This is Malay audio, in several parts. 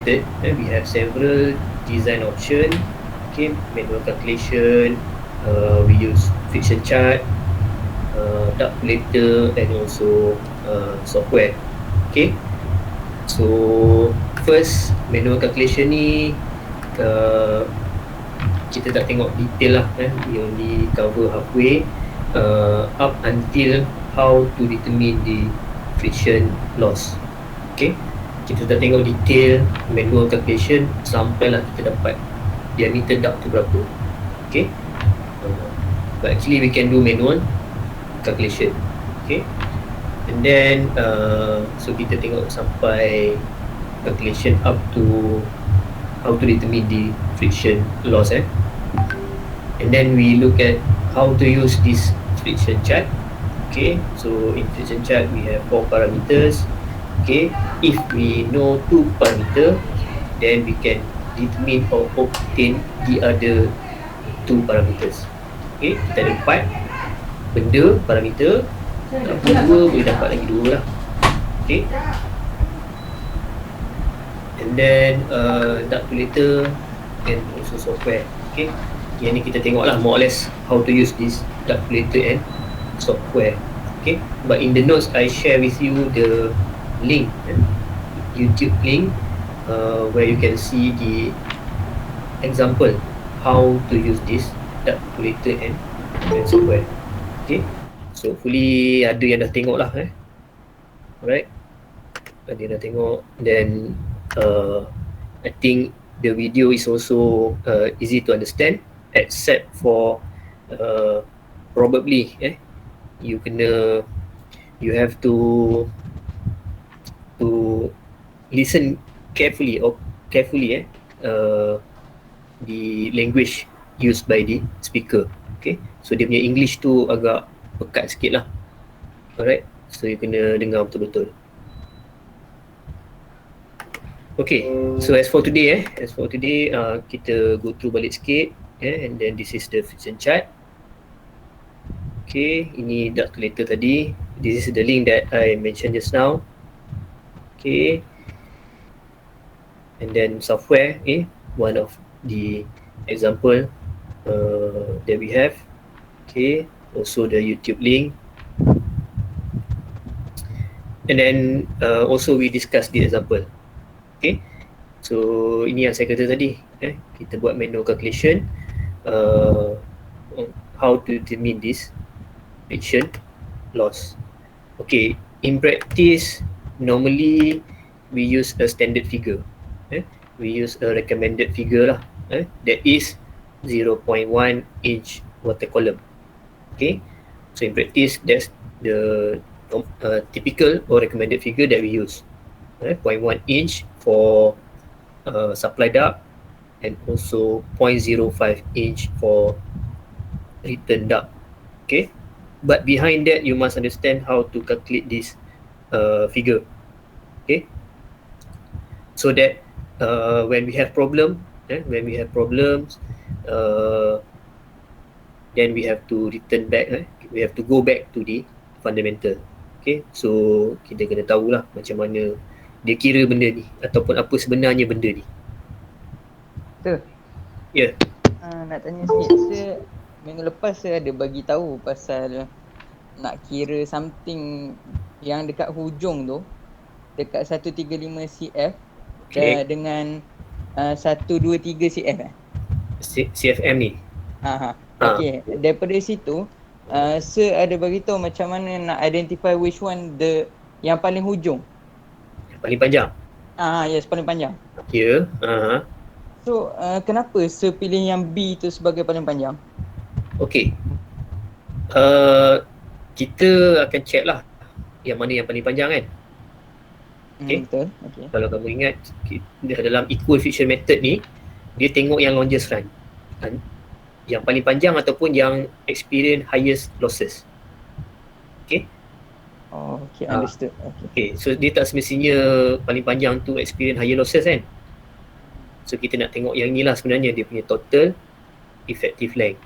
We have several design option. Okay, manual calculation. We use friction chart, calculator, and also software. Okay, so first manual calculation ni kita tak tengok detail lah, we only cover halfway, up until how to determine the friction loss. Okay, kita tak tengok detail manual calculation sampailah kita dapat diameter duct tu berapa. Okay, but actually we can do manual calculation. Okay, and then so kita tengok sampai calculation up to how to determine the friction loss, and then we look at how to use this friction chart. Okay, so in friction chart we have 4 parameters. Okay, if we know 2 parameter, then we can determine or obtain the other 2 parameters. Okay, kita ada 4 benda parameter, dapat 2 boleh dapat lagi 2 lah. Okay, and then calculator and also software. Okay, yang ni kita tengok lah more or less how to use this calculator and software. Okay, but in the notes I share with you the link, YouTube link, where you can see the example how to use this calculator and software. Okay, so hopefully ada yang dah tengok lah, alright, ada yang dah tengok. Then I think the video is also easy to understand, except for probably you have to listen carefully the language used by the speaker. Okay, so dia punya English tu agak pekat sikit lah, alright, so you kena dengar betul-betul. Okay, so as for today kita go through balik sikit, and then this is the friction chart. Okay, ini calculator tadi, this is the link that I mentioned just now. Okay, and then software, one of the example that we have. Okay, also the YouTube link, and then also we discuss the example. Okay, so ini yang saya kata tadi, kita buat manual calculation, how to determine this friction loss. Okay, in practice normally we use a standard figure, we use a recommended figure lah, that is 0.1 inch water column. Okay, so in practice that's the typical or recommended figure that we use, 0.1 inch for supply duct, and also 0.05 inch for return duct. Okay, but behind that you must understand how to calculate this figure. Okay, so that when we have problems, then we have to return back, we have to go back to the fundamental. Okay, so kita kena tahulah macam mana dia kira benda ni, ataupun apa sebenarnya benda ni. Betul? Ya. Nak tanya sikit, minggu lepas saya ada bagi tahu pasal nak kira something yang dekat hujung tu, dekat 135 cf, Okay. dengan 123 cf. CFM ni. Okay, daripada situ sir ada bagi tahu macam mana nak identify which one yang paling hujung. Paling panjang. Yes, paling panjang. Ya. So kenapa sir pilih yang B tu sebagai paling panjang? Okay, kita akan check lah yang mana yang paling panjang, kan. Okay. Betul. Okay. Kalau kamu ingat, dalam equal friction method ni, dia tengok yang longest run, yang paling panjang ataupun yang experience highest losses. Okay. Oh, okay, understood. Okay, so dia tak semestinya paling panjang tu experience higher losses, kan. So kita nak tengok yang ni lah sebenarnya dia punya total effective length.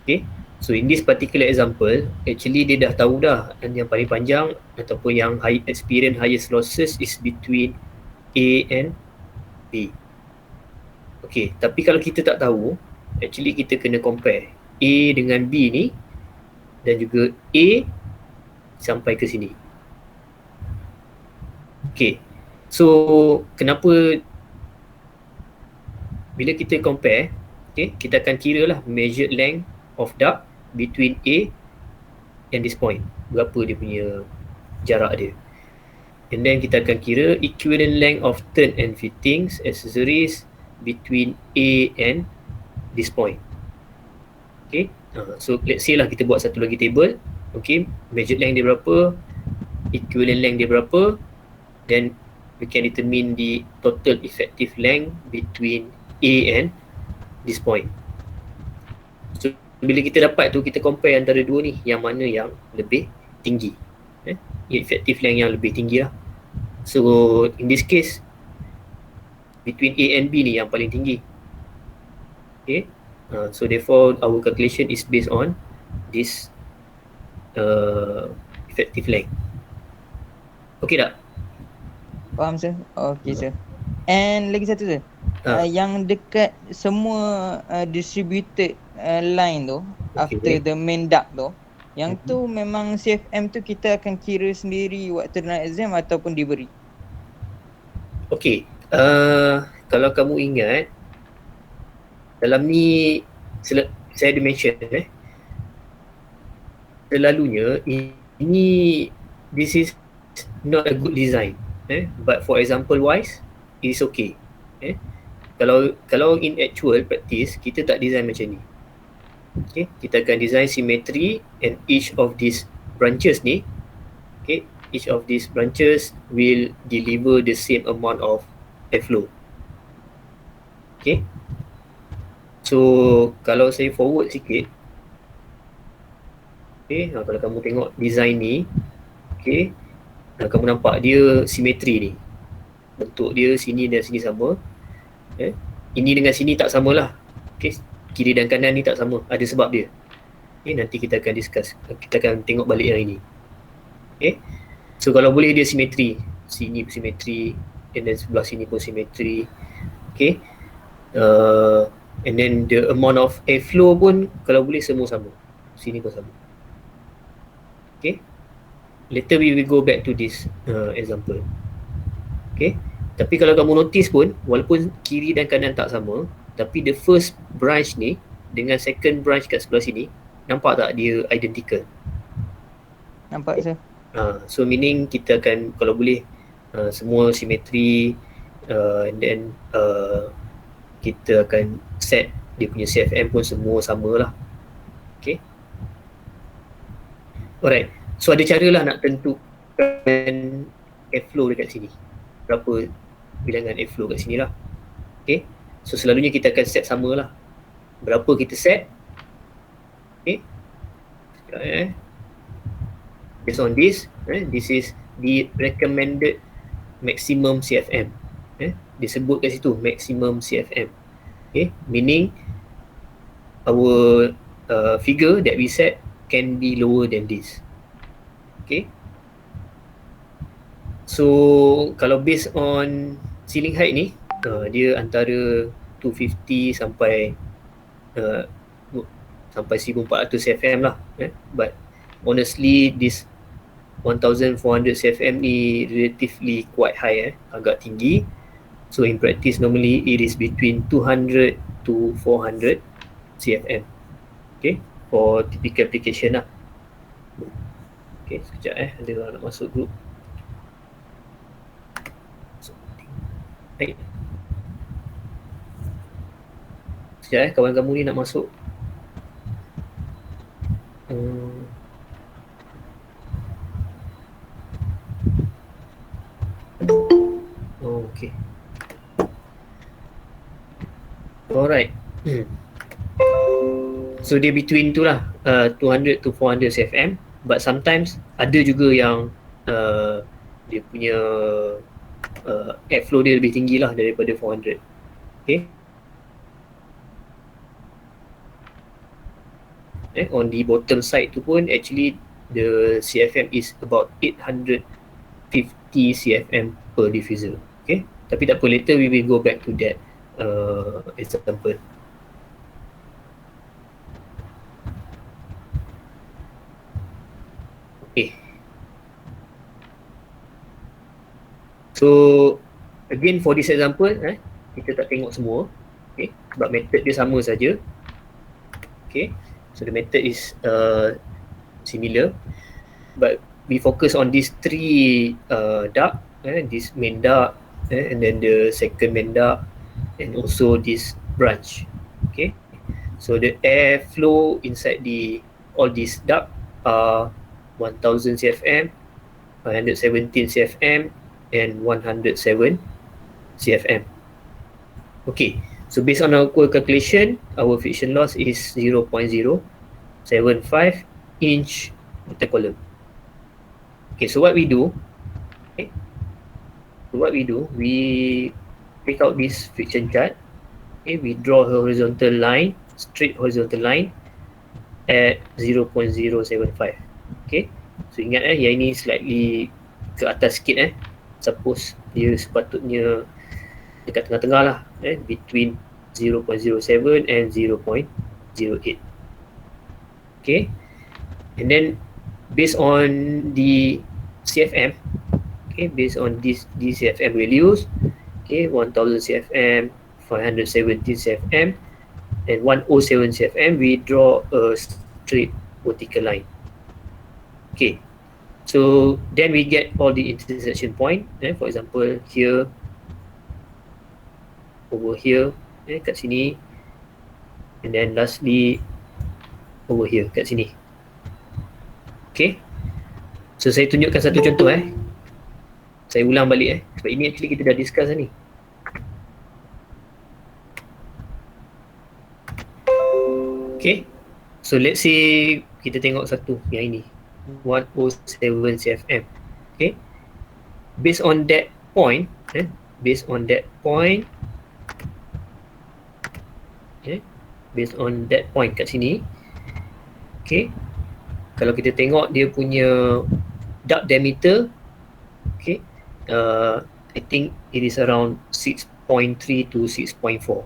Okay, so in this particular example, actually dia dah tahu dah yang paling panjang ataupun yang high experience highest losses is between A and B. B. Okay, tapi kalau kita tak tahu, actually kita kena compare A dengan B ni dan juga A sampai ke sini. Okay, so kenapa bila kita compare, okay, kita akan kira lah measured length of duct between A and this point. Berapa dia punya jarak dia. And then kita akan kira equivalent length of turn and fittings accessories between A and this point. Okay, so let's say lah kita buat satu lagi table. Okay, measured length dia berapa, equivalent length dia berapa, then we can determine the total effective length between A and this point. So bila kita dapat tu, kita compare antara dua ni, yang mana yang lebih tinggi, effective length yang lebih tinggi lah. So in this case, between A and B ni yang paling tinggi. Okay, so therefore our calculation is based on this effective length. Okay tak? Faham sir? Okay sir. And lagi satu sir, yang dekat semua distributed line tu, Okay. after the main duct tu, yang tu memang CFM tu kita akan kira sendiri waktu dalam exam ataupun diberi? Okay, kalau kamu ingat, dalam ni saya ada mention selalunya ini, this is not a good design, but for example wise it is okay. Kalau in actual practice kita tak design macam ni. Okay, kita akan design symmetry and each of these branches ni, okay, each of these branches will deliver the same amount of airflow. Okay, so kalau saya forward sikit, okay, kalau kamu tengok design ni, okay, kamu nampak dia simetri ni, bentuk dia sini dan sini sama, ini dengan sini tak samalah, okay, kiri dan kanan ni tak sama, ada sebab dia. Okay, nanti kita akan discuss, kita akan tengok balik yang ini. Okay, so kalau boleh dia simetri, sini simetri, and then sebelah sini pun simetri. Okay, and then the amount of airflow pun kalau boleh semua sama, sini pun sama. Okay, later we will go back to this example. Okay, tapi kalau kamu notice pun, walaupun kiri dan kanan tak sama, tapi the first branch ni dengan second branch kat sebelah sini, nampak tak dia identical? Nampak sir? So meaning kita akan, kalau boleh semua simetri, and then kita akan set dia punya CFM pun semua sama lah. Okay, alright, so ada cara lah nak tentukan airflow dekat sini, berapa bilangan airflow kat sini lah. Okay, so selalunya kita akan set sama lah, berapa kita set. Okay, based on this, this is the recommended maximum CFM. Disebut kat situ maximum CFM. Okay, meaning our figure that we set can be lower than this. Okay, so kalau based on ceiling height ni, dia antara 250 sampai 1400 CFM lah, but honestly this 1400 CFM ni relatively quite high, agak tinggi. So in practice normally it is between 200 to 400 CFM. Okay, for typical application lah. Okay, sekejap ada orang nak masuk group. Baik, sekejap kawan kamu ni nak masuk. Okay. Alright. So dia between tu lah, 200 to 400 CFM, but sometimes ada juga yang dia punya airflow dia lebih tinggi lah daripada 400. Okay. On the bottom side tu pun actually the CFM is about 850 CFM per diffuser. Okay, Tapi tak apa, later we will go back to that example. Okay. So again for this example, kita tak tengok semua, okay, sebab method dia sama saja. Okay, so the method is similar, but we focus on these three duct, this main duct, and then the second main duct, and also this branch. Okay, so the air flow inside all these duct are 1000 cfm, 517 cfm, and 107 cfm. Okay, so based on our calculation, our friction loss is 0.075 inch per column. Okay, so what we do, we pick out this friction chart. Okay, we draw a horizontal line, straight horizontal line at 0.075. Okay, so ingat yang ini slightly ke atas sikit. Suppose dia sepatutnya dekat tengah-tengah lah, between 0.07 and 0.08. Okay, and then based on the CFM, okay, based on these CFM values, okay, 1000 CFM, 517 CFM, and 107 CFM, we draw a straight vertical line. Okay, so then we get all the intersection point. For example, here, over here, kat sini, and then lastly over here, kat sini. Okay, so saya tunjukkan satu contoh. Saya ulang balik sebab ini actually kita dah discuss ni. Okay, so let's say kita tengok satu yang ini 107 cfm. Okay, based on that point, based on that point kat sini, okay, kalau kita tengok dia punya duct diameter, okay, I think it is around 6.3 to 6.4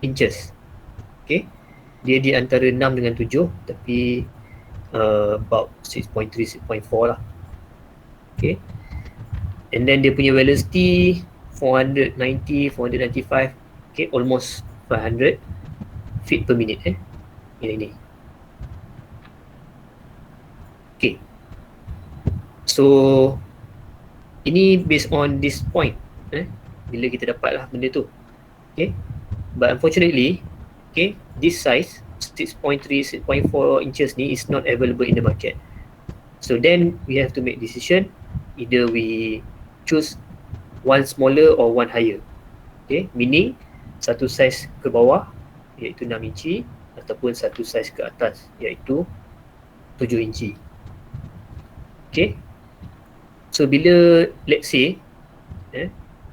inches. Okay, dia di antara 6 dengan 7, tapi about 6.3, 6.4 lah. Okay, and then dia punya velocity 490, 495, okay, almost 500 feet per minute. Ini. Okay, so ini based on this point, bila kita dapat lah benda tu. Okay, but unfortunately, okay, this size 6.3, 6.4 inches ni is not available in the market. So then we have to make decision, either we choose one smaller or one higher. Okay, meaning satu size ke bawah iaitu 6 inci, ataupun satu size ke atas iaitu 7 inci. Okay, so bila let's say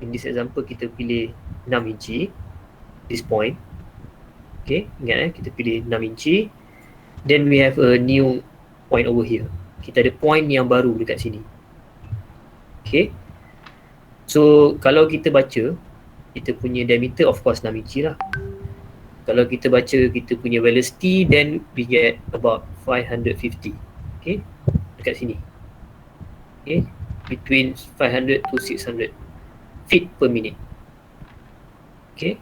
in this example kita pilih 6 inci, this point, okay, ingat kita pilih 6 inci, then we have a new point over here. Kita ada point yang baru dekat sini. Okay, so kalau kita baca kita punya diameter, of course 6 inci lah. Kalau kita baca kita punya velocity, then we get about 550. Okay, dekat sini. Okay, between 500 to 600 feet per minute. Okay,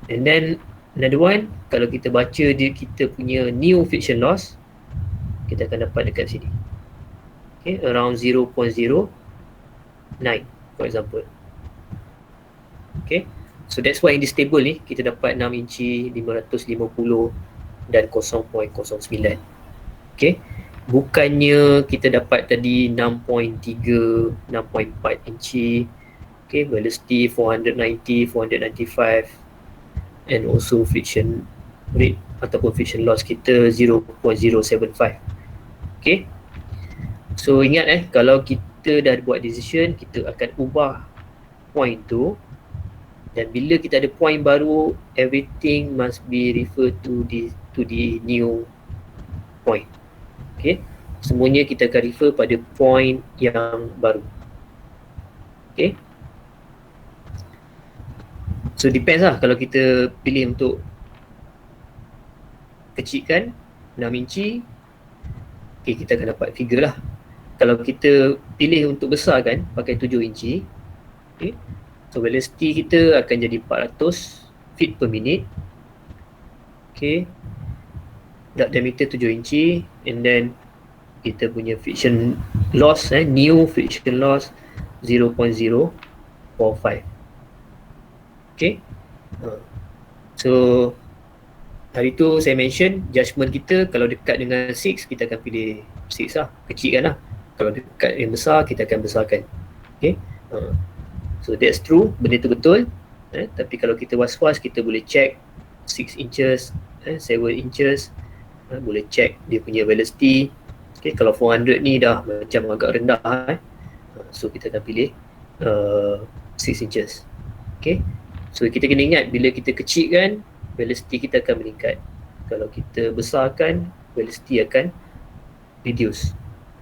and then another one, kalau kita baca dia kita punya new friction loss, kita akan dapat dekat sini. Okay, around 0.09 for example. Okay, so that's why in this table ni kita dapat 6 inci, 550 dan 0.09. Okay, bukannya kita dapat tadi 6.3, 6.4 inci. Okay, velocity 490, 495, and also friction rate ataupun friction loss kita 0.075. Okay, so ingat kalau kita dah buat decision, kita akan ubah point tu, dan bila kita ada point baru, everything must be referred to the new point. Okay, semuanya kita akan refer pada point yang baru. Okay, So depends lah, kalau kita pilih untuk kecilkan 6 inci, okay, kita akan dapat figure lah. Kalau kita pilih untuk besarkan pakai 7 inci, okay, so velocity kita akan jadi 400 feet per minute. Okay, duct diameter 7 inci, and then kita punya friction loss, new friction loss 0.045. Okay, so hari tu saya mention judgement kita, kalau dekat dengan 6 kita akan pilih 6 lah, kecilkan lah. Kalau dekat yang besar kita akan besarkan. Okay, so that's true, benda tu betul. Tapi kalau kita was-was, kita boleh check 6 inches, 7 inches, boleh check dia punya velocity. Okay, kalau 400 ni dah macam agak rendah, so kita akan pilih 6 inches. Okay, so kita kena ingat, bila kita kecilkan, velocity kita akan meningkat. Kalau kita besarkan, velocity akan reduce.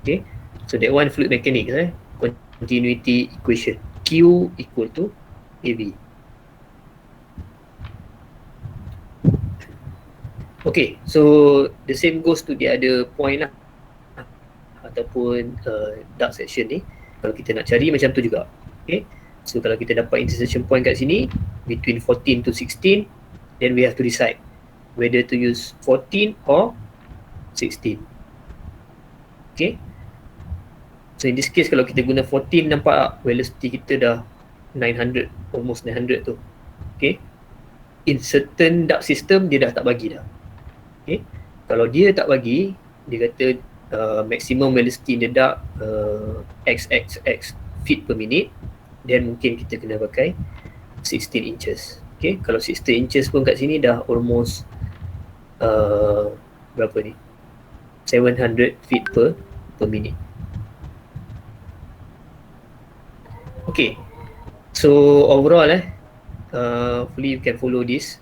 Okay, so that one fluid mechanics, continuity equation, Q equal to AV. Okay, so the same goes to the other point lah, ataupun dark section ni. Kalau kita nak cari macam tu juga. Okay, so kalau kita dapat intersection point kat sini between 14 to 16, then we have to decide whether to use 14 or 16. Okay, so in this case kalau kita guna 14, nampak velocity kita dah 900, almost 900 tu. Okay, in certain dark system dia dah tak bagi dah. Okay, kalau dia tak bagi, dia kata maximum velocity in the dark XXX feet per minute, then mungkin kita kena pakai 16 inches. Okay, kalau 16 inches pun kat sini dah almost berapa ni, 700 feet per minute. Okay, so overall hopefully you can follow this.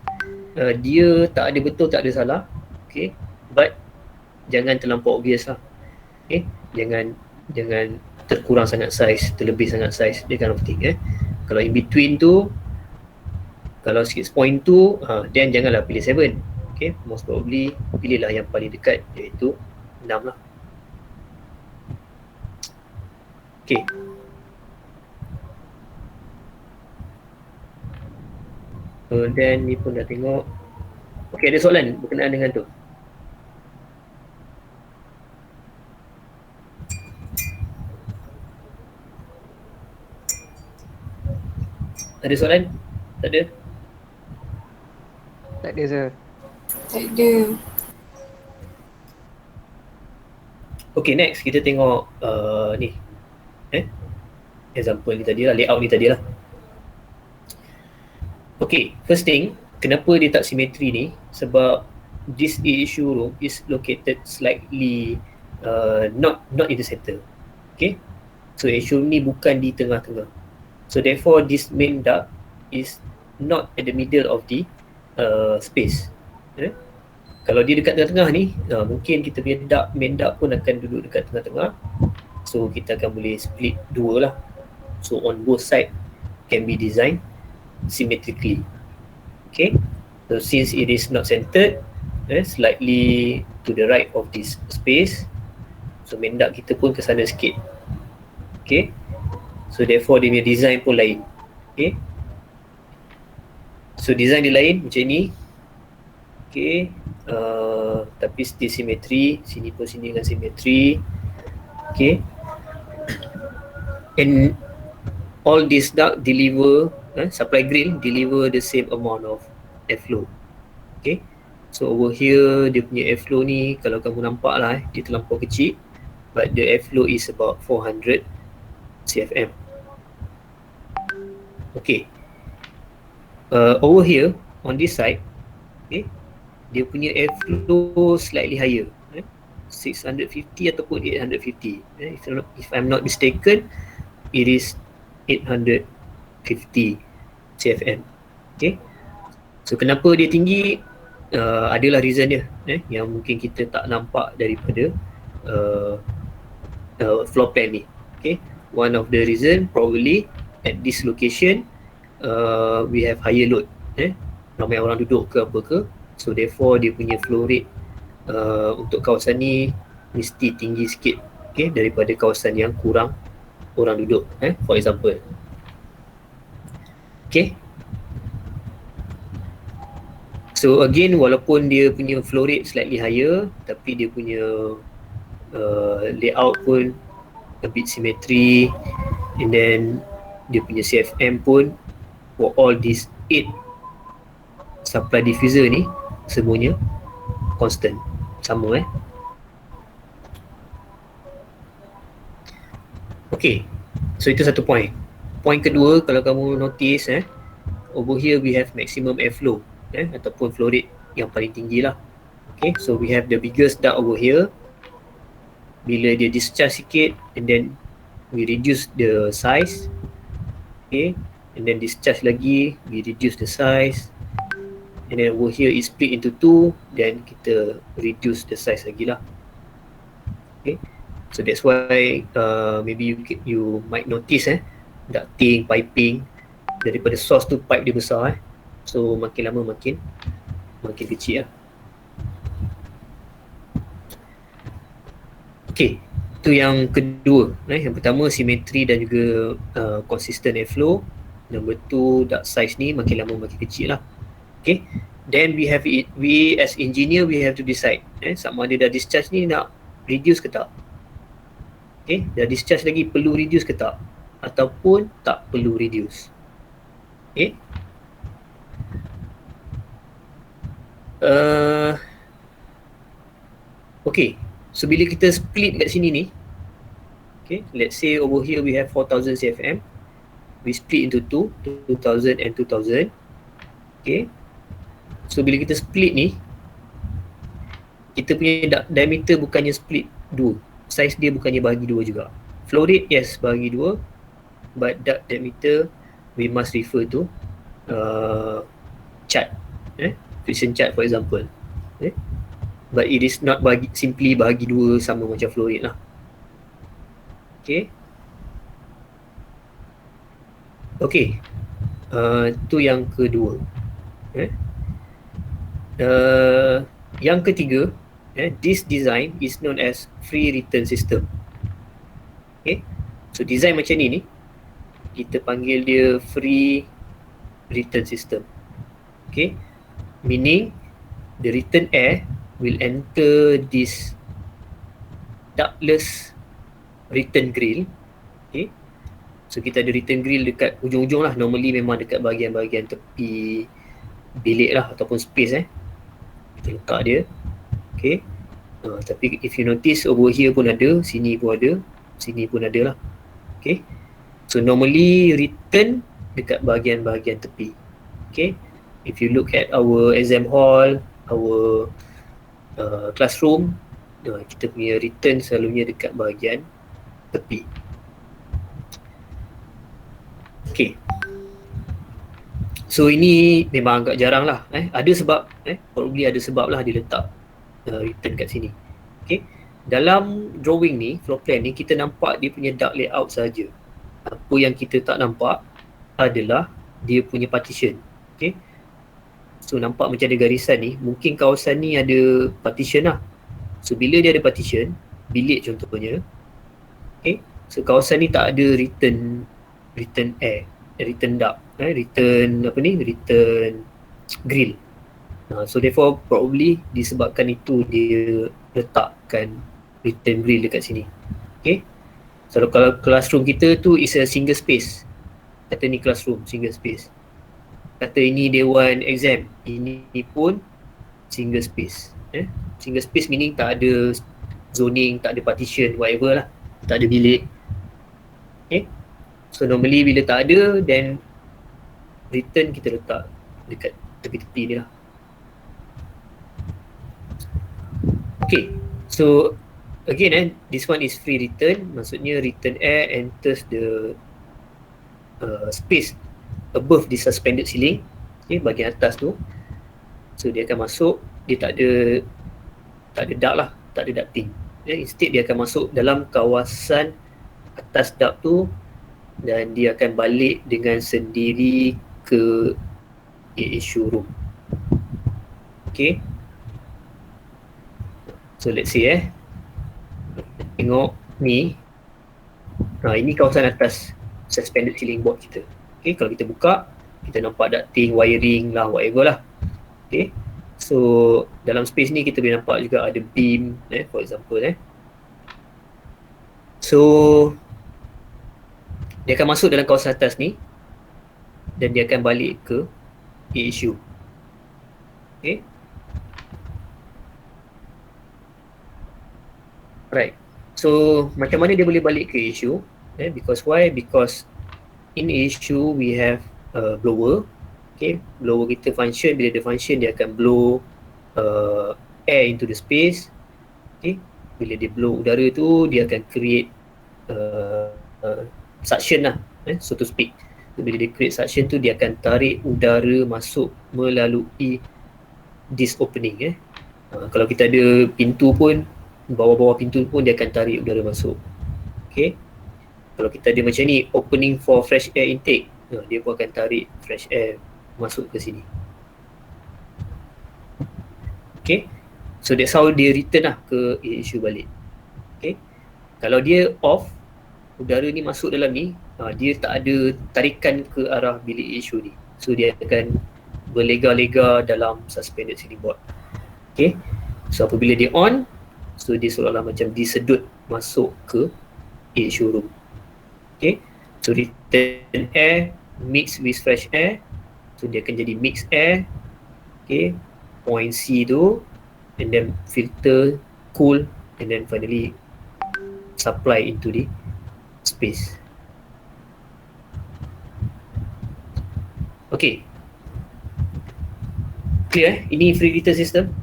Dia tak ada betul, tak ada salah. Okay, but jangan terlampau obvious lah. Okay, jangan terkurang sangat size, terlebih sangat size, dia kan penting. Kalau in between tu, kalau 6.2, then janganlah pilih 7. Okay, most probably pilihlah yang paling dekat, iaitu 6 lah. Okay, then ni pun dah tengok. Okay, ada soalan berkenaan dengan tu? Ada soalan? Tak ada? Tak ada, sir. Tak ada. Okay, next kita tengok ni example ni tadi lah, layout ni tadi lah. Okay, first thing, kenapa dia tak simetri ni? Sebab this issue room is located slightly not in the center. Okay, so issue ni bukan di tengah-tengah. So therefore this main duct is not at the middle of the space. Kalau dia dekat tengah-tengah ni, mungkin kita punya main duct pun akan duduk dekat tengah-tengah. So kita akan boleh split dua lah. So on both side can be designed symmetrically. Okay, so since it is not centered, slightly to the right of this space, so main duct kita pun ke sana sikit. Okay, so therefore dia punya design pun lain. Okay, so design dia lain macam ni. Okay, tapi still symmetry, sini pun sini dengan symmetry. Okay, and all this duct deliver, supply grill deliver the same amount of airflow. Okay, so over here dia punya airflow ni, kalau kamu nampak lah, dia terlampau kecil, but the airflow is about 400 CFM. Okay, over here on this side, okay, dia punya airflow slightly higher, 650 ataupun 850. If I'm not mistaken, it is 850 CFM. Okay, so kenapa dia tinggi? Adalah reason dia, yang mungkin kita tak nampak daripada floor plan ni. Okay, one of the reason probably at this location we have higher load, ramai orang duduk ke apa ke, so therefore dia punya flow rate untuk kawasan ni mesti tinggi sikit, okay, daripada kawasan yang kurang orang duduk, for example. Okay, so again, walaupun dia punya flow rate slightly higher, tapi dia punya layout pun a bit symmetry, and then dia punya CFM pun for all these 8 supply diffuser ni semuanya constant, sama. Okay, so itu satu point. Point kedua, kalau kamu notice, over here we have maximum airflow, ataupun flow rate yang paling tinggi lah. Okay, so we have the biggest duct over here. Bila dia discharge sikit, and then we reduce the size, okay, and then discharge lagi, we reduce the size, and then over here is split into 2, then kita reduce the size lagi lah. Okay, so that's why maybe you might notice ducting, piping, daripada source tu pipe dia besar, so makin lama makin kecil lah. Okay, itu yang kedua. Yang pertama simetri dan juga consistent airflow. Number 2, duct size ni makin lama makin kecil lah. Okay, then we as engineer we have to decide sama ada dah discharge ni nak reduce ke tak. Okay, dah discharge lagi perlu reduce ke tak, ataupun tak perlu reduce. Okay, okay, so bila kita split kat sini ni, okay, let's say over here we have 4000 CFM, we split into 2000 and 2000. Okay, so bila kita split ni, kita punya diameter bukannya split 2, size dia bukannya bahagi 2 juga. Flow rate yes bahagi 2, but duct diameter we must refer to chart, friction chart for example, but it is not simply bahagi 2 sama macam flow rate lah. Okay, okay, tu yang kedua. Yang ketiga, this design is known as free return system. Okay, so design macam ni kita panggil dia free return system. Okay, meaning the return air will enter this ductless return grill. Okay, so kita ada return grill dekat hujung-hujung lah, normally memang dekat bahagian-bahagian tepi bilik lah ataupun space, kita letak dia. Okay, tapi if you notice over here pun ada, sini pun ada, sini pun ada lah. Okay, so normally return dekat bahagian-bahagian tepi. Okay, if you look at our exam hall, our classroom, kita punya return selalunya dekat bahagian tepi. Okay, so ini memang agak jarang lah, ada sebab, probably ada sebab lah dia letak return kat sini. Okay, dalam drawing ni, floor plan ni, kita nampak dia punya duct layout saja. Apa yang kita tak nampak adalah dia punya partition. Okay, so nampak macam ada garisan ni, mungkin kawasan ni ada partition lah. So bila dia ada partition, bilik contohnya, okay, so kawasan ni tak ada return air, return duct, return grill. So therefore probably disebabkan itu dia letakkan return grill dekat sini. Okay, so kalau classroom kita tu is a single space, kata ni classroom single space, kata ini dewan exam, ini pun single space. Single space meaning tak ada zoning, tak ada partition, whatever lah, tak ada bilik. Okay, so normally bila tak ada, then return kita letak dekat tepi-tepi dia lah. Okay, so again this one is free return, maksudnya return air enters the space above the suspended ceiling, okay, bahagian atas tu. So dia akan masuk, dia tak ada duct lah, tak ada ducting. Instead dia akan masuk dalam kawasan atas duct tu, dan dia akan balik dengan sendiri ke issue room. Okay, so let's say tengok ni, ini kawasan atas suspended ceiling board kita. Okay, kalau kita buka, kita nampak ducting, wiring lah, whatever lah. Okay, so dalam space ni kita boleh nampak juga ada beam, for example. So dia akan masuk dalam kawasan atas ni dan dia akan balik ke issue. Okay, right. So macam mana dia boleh balik ke issue? Because why? Because in issue we have blower. Okay, blower kita function, bila dia function dia akan blow air into the space. Okay, bila dia blow udara tu dia akan create suction lah, so to speak. So, bila dia create suction tu dia akan tarik udara masuk melalui this opening. Kalau kita ada pintu pun, bawah-bawah pintu pun dia akan tarik udara masuk. Okay, kalau kita ada macam ni, opening for fresh air intake, dia pun akan tarik fresh air masuk ke sini. Okay, so that's how dia return lah ke issue balik. Okay, kalau dia off, udara ni masuk dalam ni, dia tak ada tarikan ke arah bilik issue ni, so dia akan berlega-lega dalam suspended ceiling board. Okay, so apabila dia on, so dia seolah-olah macam disedut masuk ke issue room. Okay, so return air mix with fresh air, so dia akan jadi mixed air. Okay, point C tu, and then filter, cool, and then finally supply into the space. Okay, clear ini free return system.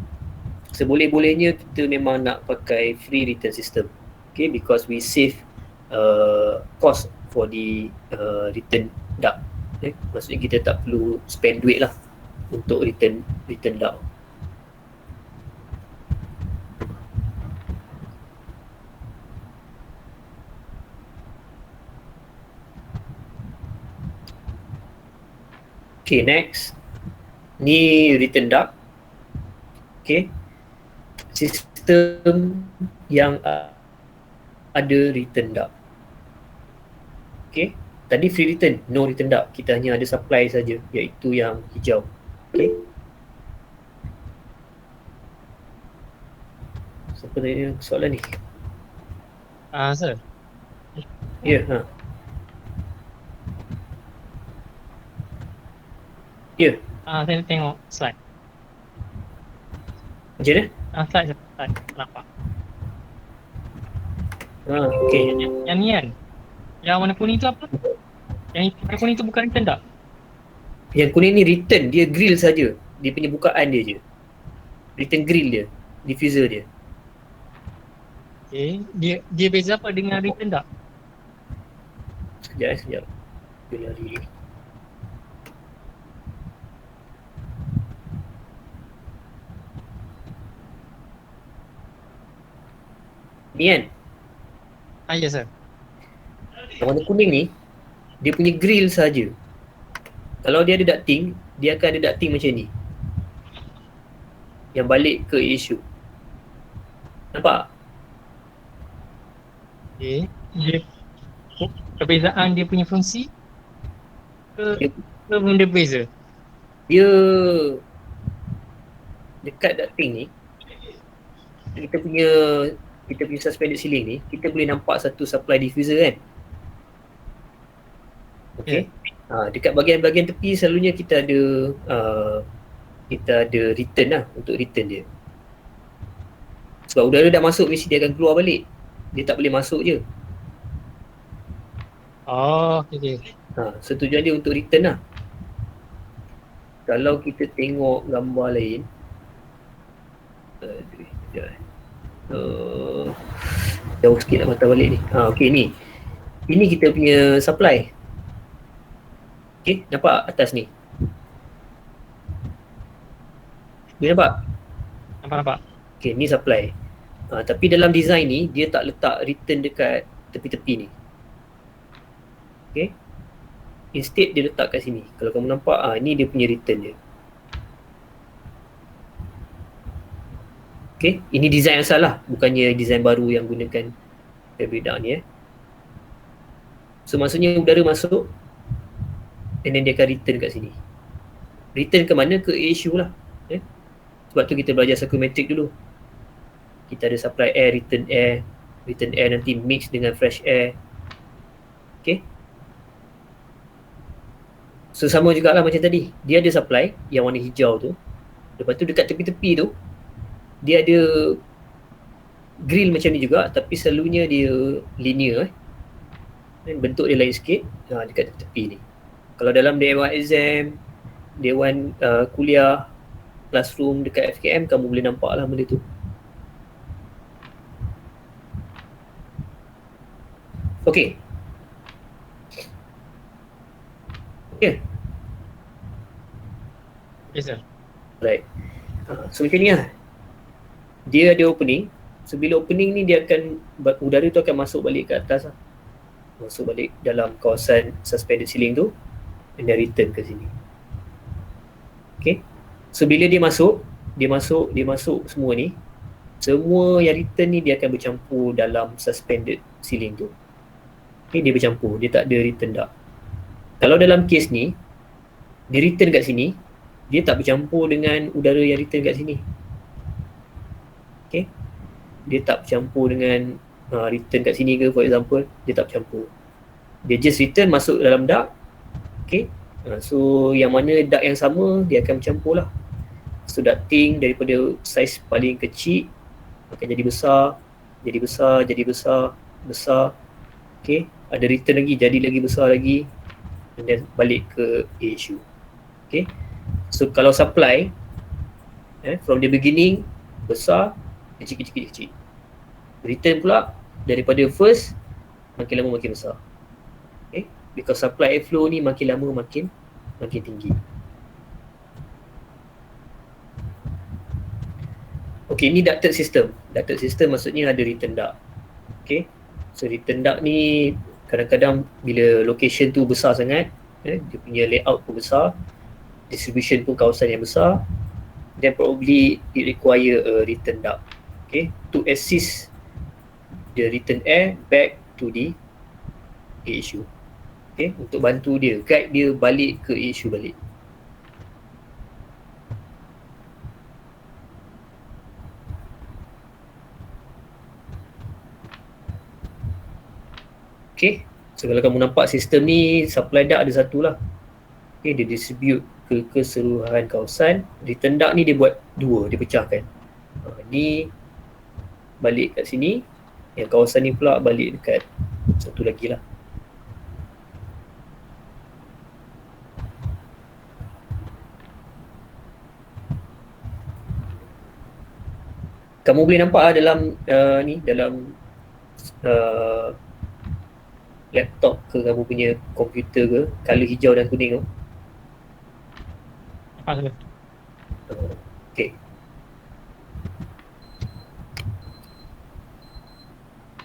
Seboleh-bolehnya kita memang nak pakai free return system. Okay, because we save cost for the return duct. Maksudnya kita tak perlu spend duit lah untuk return duct. Okay, next. Ni return duct. Okay, sistem yang ada return duct. Okay, tadi free return, no return duct. Kita hanya ada supply saja, iaitu yang hijau. Okay, siapa tanya soalan ni? Sir. Ya, Ya. Saya tengok slide. Macam mana? Slide nampak. Okay. Yang ni kan? Yang warna kuning tu apa? Yang warna kuning tu bukan return duct? Yang kuning ni return, dia grill saja. Dia punya bukaan dia je. Return grill dia, diffuser dia. Okay, dia beza apa dengan return duct? Sekejap. Dia lari. Ni kan? Yes sir. Yang warna kuning ni, dia punya grill saja. Kalau dia ada ducting, dia akan ada ducting macam ni, yang balik ke issue. Nampak? Okay, dia perbezaan dia punya fungsi ke benda beza? Dia dekat ducting ni, kita punya suspended ceiling ni, kita boleh nampak satu supply diffuser kan? Okay. Dekat bahagian-bahagian tepi selalunya kita ada return lah, untuk return dia. Sebab udara dah masuk, mesti dia akan keluar balik. Dia tak boleh masuk je. Okay. So tujuan dia untuk return lah. Kalau kita tengok gambar lain, jauh sikit nak mata balik ni. Okay, ni. Ini kita punya supply. Okay, nampak atas ni? Boleh nampak? Nampak. Okay, ni supply. Tapi dalam design ni, dia tak letak return dekat tepi-tepi ni. Okay. instead dia letak kat sini. Kalau kamu nampak, ni dia punya return dia. Okay, ini design asal lah, bukannya design baru yang gunakan fabric duct ni. So maksudnya udara masuk and then dia akan return kat sini. Return ke mana? Ke issue lah. Sebab tu kita belajar psychometric dulu. Kita ada supply air, return air nanti mix dengan fresh air. Okay. So sama jugalah macam tadi. Dia ada supply yang warna hijau tu. Lepas tu dekat tepi-tepi tu dia ada grill macam ni juga, tapi selalunya dia linear dan bentuk dia lain sikit dekat tepi ni. Kalau dalam dewan exam, dewan kuliah, classroom dekat FKM, kamu boleh nampak lah benda tu. Okay. Okay. Yes sir. Right. So macam ni lah. Dia ada opening. So bila opening ni dia akan, udara tu akan masuk balik ke atas lah. Masuk balik dalam kawasan suspended ceiling tu and then return ke sini. Okay. So bila dia masuk semua ni. Semua yang return ni dia akan bercampur dalam suspended ceiling tu. Okay, dia bercampur. Dia tak ada return duct. Kalau dalam kes ni, dia return kat sini, dia tak bercampur dengan udara yang return kat sini. Okay. Dia tak bercampur dengan return kat sini ke, for example. Dia tak bercampur. Dia just return masuk dalam duct. Okay. So yang mana duct yang sama, dia akan bercampur lah. So ducting daripada saiz paling kecil akan jadi besar, jadi besar, jadi besar, besar. Okay. Ada return lagi, jadi lagi besar lagi. And then balik ke issue. Okay. So kalau supply from the beginning besar, kecil. Return pula daripada first makin lama makin besar. Okay. Because supply airflow ni makin lama makin tinggi. Okay, ni ducted system. Ducted system maksudnya ada return duct. Okay. So return duct ni kadang-kadang bila location tu besar sangat, dia punya layout pun besar, distribution pun kawasan yang besar, then probably it require a return duct, okay, to assist the return air back to the issue. Okay, untuk bantu dia, guide dia balik ke issue balik. Okay, so kalau kamu nampak sistem ni, supply duct ada satu lah. Okay, dia distribute ke keseluruhan kawasan. Return duct ni dia buat dua, dia pecahkan. Ni balik kat sini, yang kawasan ni pula balik dekat satu lagi lah. Kamu boleh nampak dalam ni, dalam laptop ke kamu punya komputer ke, color hijau dan kuning tu. Okay.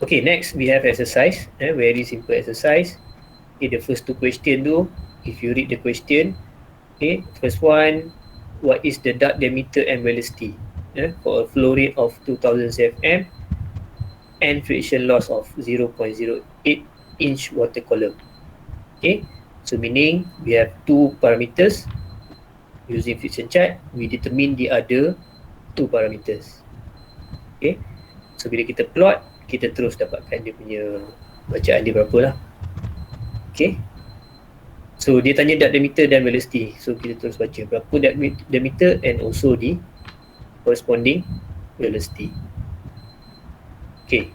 Okay, next we have exercise. Very simple exercise. Okay, the first two question tu, if you read the question, okay, first one, what is the duct diameter and velocity for a flow rate of 2000 cfm and friction loss of 0.08 inch water column. Okay, so meaning we have two parameters. Using friction chart, we determine the other two parameters. Okay, so bila kita plot, kita terus dapatkan dia punya bacaan dia berapa lah. Okay, so dia tanya duct diameter dan velocity, so kita terus baca berapa duct diameter and also the corresponding velocity. Okay,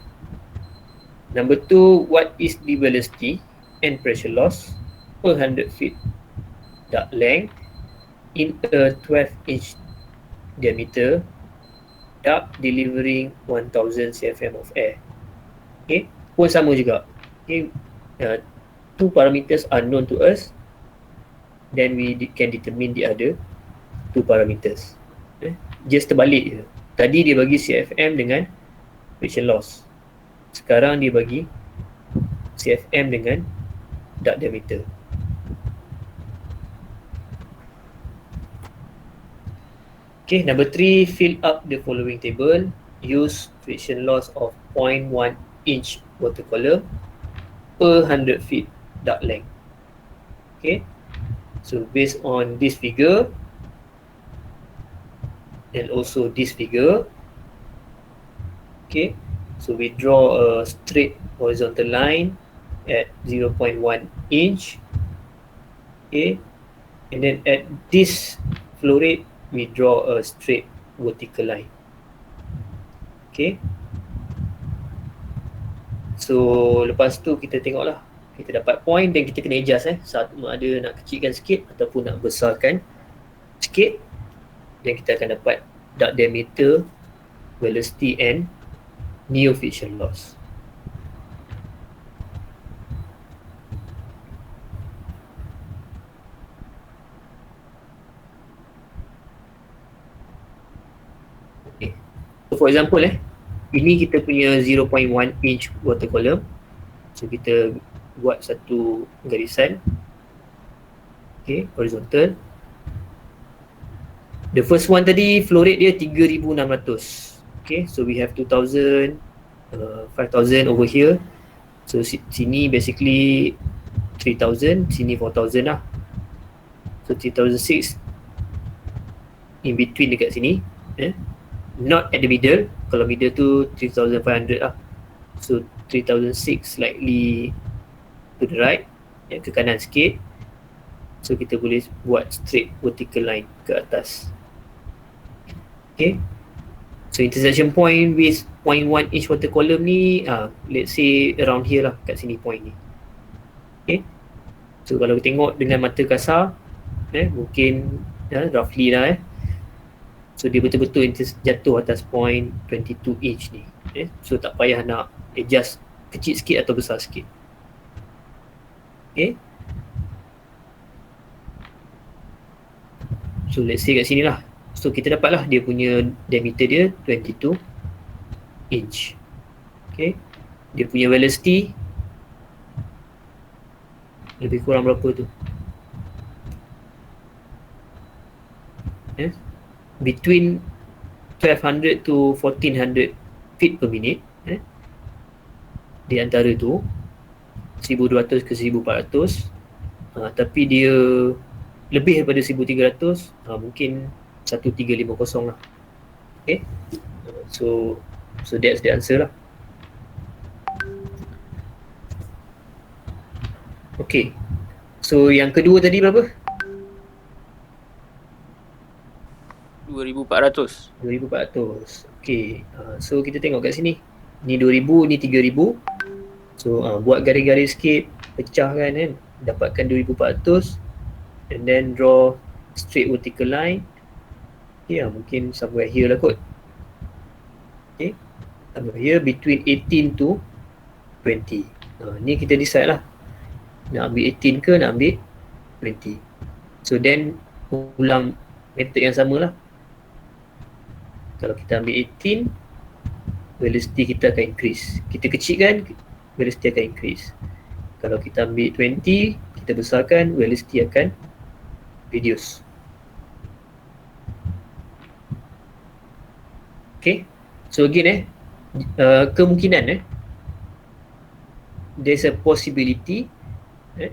number 2, what is the velocity and pressure loss per 100 feet duct length in a 12-inch diameter duct delivering 1000 cfm of air? Okay, pun sama juga. Okay, two parameters are known to us, then we can determine the other two parameters. Just terbalik je. Tadi dia bagi cfm dengan friction loss. Sekarang dia bagi CFM dengan duct diameter. Okay, number 3, fill up the following table. Use friction loss of 0.1 inch water column per 100 feet duct length. Okay, so based on this figure and also this figure, okay, so we draw a straight horizontal line at 0.1 inch. Okay, and then at this flow rate we draw a straight vertical line. Okay, so lepas tu kita tengoklah, kita dapat point dan kita kena adjust sama ada nak kecilkan sikit ataupun nak besarkan sikit, dan kita akan dapat duct diameter, velocity and neo friction loss. Okay. So for example ini kita punya 0.1 inch water column. So kita buat satu garisan, okay, horizontal. The first one tadi flow rate dia 3,600. Okay, so we have 2,000, 5,000 over here. So sini basically 3,000, sini 4,000 lah. So 3,006 in between dekat sini, not at the middle. Kalau middle tu 3,500 lah. So 3,006 slightly to the right, ke kanan sikit. So kita boleh buat straight vertical line ke atas. Okay, so intersection point with 0.1 inch water column ni, let's say around here lah, kat sini point ni. Okay, so kalau tengok dengan mata kasar, mungkin roughly lah so dia betul-betul jatuh atas point 22 inch ni. So tak payah nak adjust kecil sikit atau besar sikit. Okay, so let's say kat sini lah. So kita dapatlah dia punya diameter dia 22 inch. Okay, dia punya velocity lebih kurang berapa tu? Between 1200 to 1400 feet per minute. Di antara tu 1200 ke 1400. Tapi dia lebih daripada 1300, mungkin 1350 lah. Okay, so that's the answer lah. Okay, so yang kedua tadi berapa? 2,400. 2,400. Okay, so kita tengok kat sini. Ni 2,000, ni 3,000. So buat garis-garis sikit, pecahkan kan, dapatkan 2,400, and then draw straight vertical line. Okay, mungkin somewhere here lah kot. Okay, somewhere here between 18 to 20. Ni kita decide lah, nak ambil 18 ke nak ambil 20. So then ulang method yang sama lah. Kalau kita ambil 18, velocity kita akan increase. Kita kecilkan, velocity akan increase. Kalau kita ambil 20, kita besarkan, velocity akan reduce. Okay, so again kemungkinan there's a possibility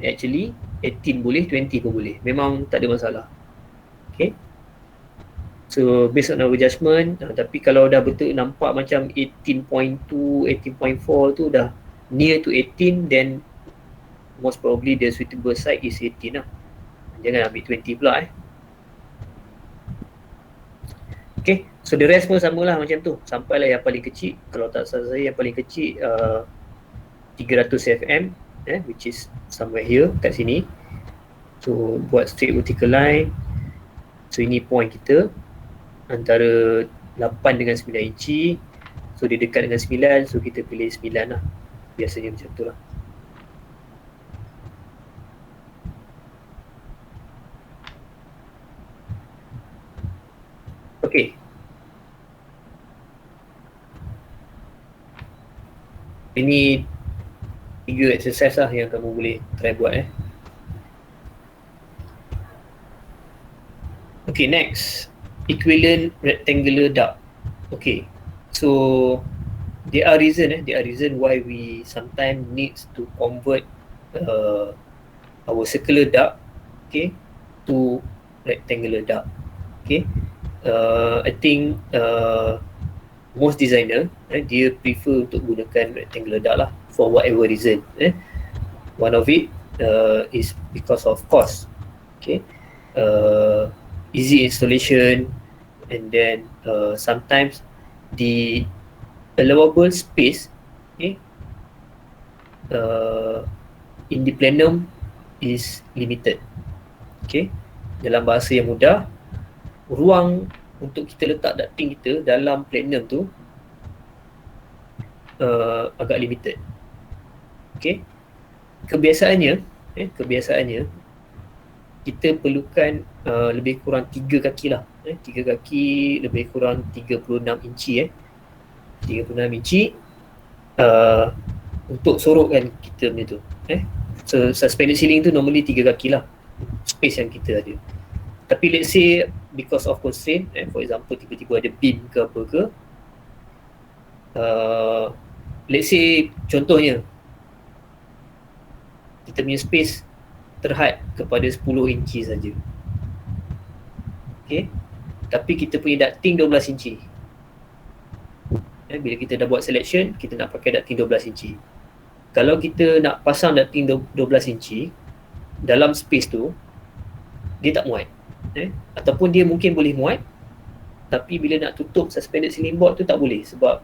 actually 18 boleh, 20 pun boleh. Memang tak ada masalah. Okay, so based on our judgement, tapi kalau dah betul nampak macam 18.2, 18.4 tu dah near to 18, then most probably the suitable side is 18 lah. Jangan ambil 20 pula Okay, so the rest pun samalah macam tu. Sampailah yang paling kecil. Kalau tak salah saya yang paling kecil 300 cm, which is somewhere here, kat sini. So buat straight vertical line. So ini point kita antara 8 dengan 9 inci. So dia dekat dengan 9, so kita pilih 9 lah. Biasanya macam tu lah. Okay. Ini 3 exercise lah yang kamu boleh try buat Okay, next. equivalent rectangular duct. Okay, so there are reason why we sometimes needs to convert our circular duct, okay, to rectangular duct. Okay, I think most designer dia prefer untuk gunakan rectangular duct lah for whatever reason. One of it is because of cost. Okay, easy installation, and then sometimes the allowable space, okay, in the plenum is limited. Okay, dalam bahasa yang mudah, ruang untuk kita letak ducting kita dalam plenum tu agak limited. Okay, kebiasaannya kita perlukan lebih kurang 3 kaki lah. 3 kaki lebih kurang 36 inci 36 inci untuk sorokkan kita punya tu. So suspended ceiling tu normally 3 kaki lah space yang kita ada. Tapi let's say because of constraint, for example tiba-tiba ada beam ke apa ke, let's say contohnya kita punya space terhad kepada 10 inci saja. Okay, tapi kita punya ducting 12 inci. Bila kita dah buat selection, kita nak pakai ducting 12 inci. Kalau kita nak pasang ducting 12 inci dalam space tu, dia tak muat. Ataupun dia mungkin boleh muat, tapi bila nak tutup suspended ceiling board tu tak boleh sebab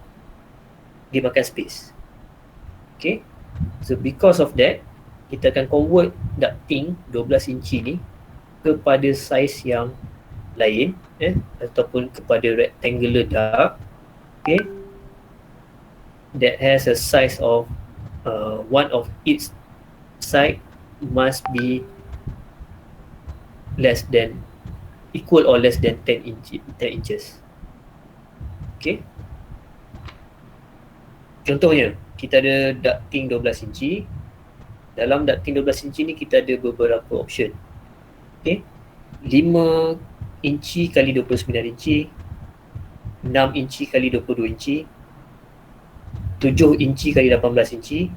dia makan space. Okay, so because of that, kita akan convert ducting 12 inci ni kepada saiz yang lain, ataupun kepada rectangular duct, okay, that has a size of one of its side must be less than, equal or less than 10 inches. Okay, contohnya kita ada ducting 12 inci. Dalam ducting 12 inci ni kita ada beberapa option. Okay, 5 inci kali 29 inci, 6 inci kali 22 inci, 7 inci kali 18 inci.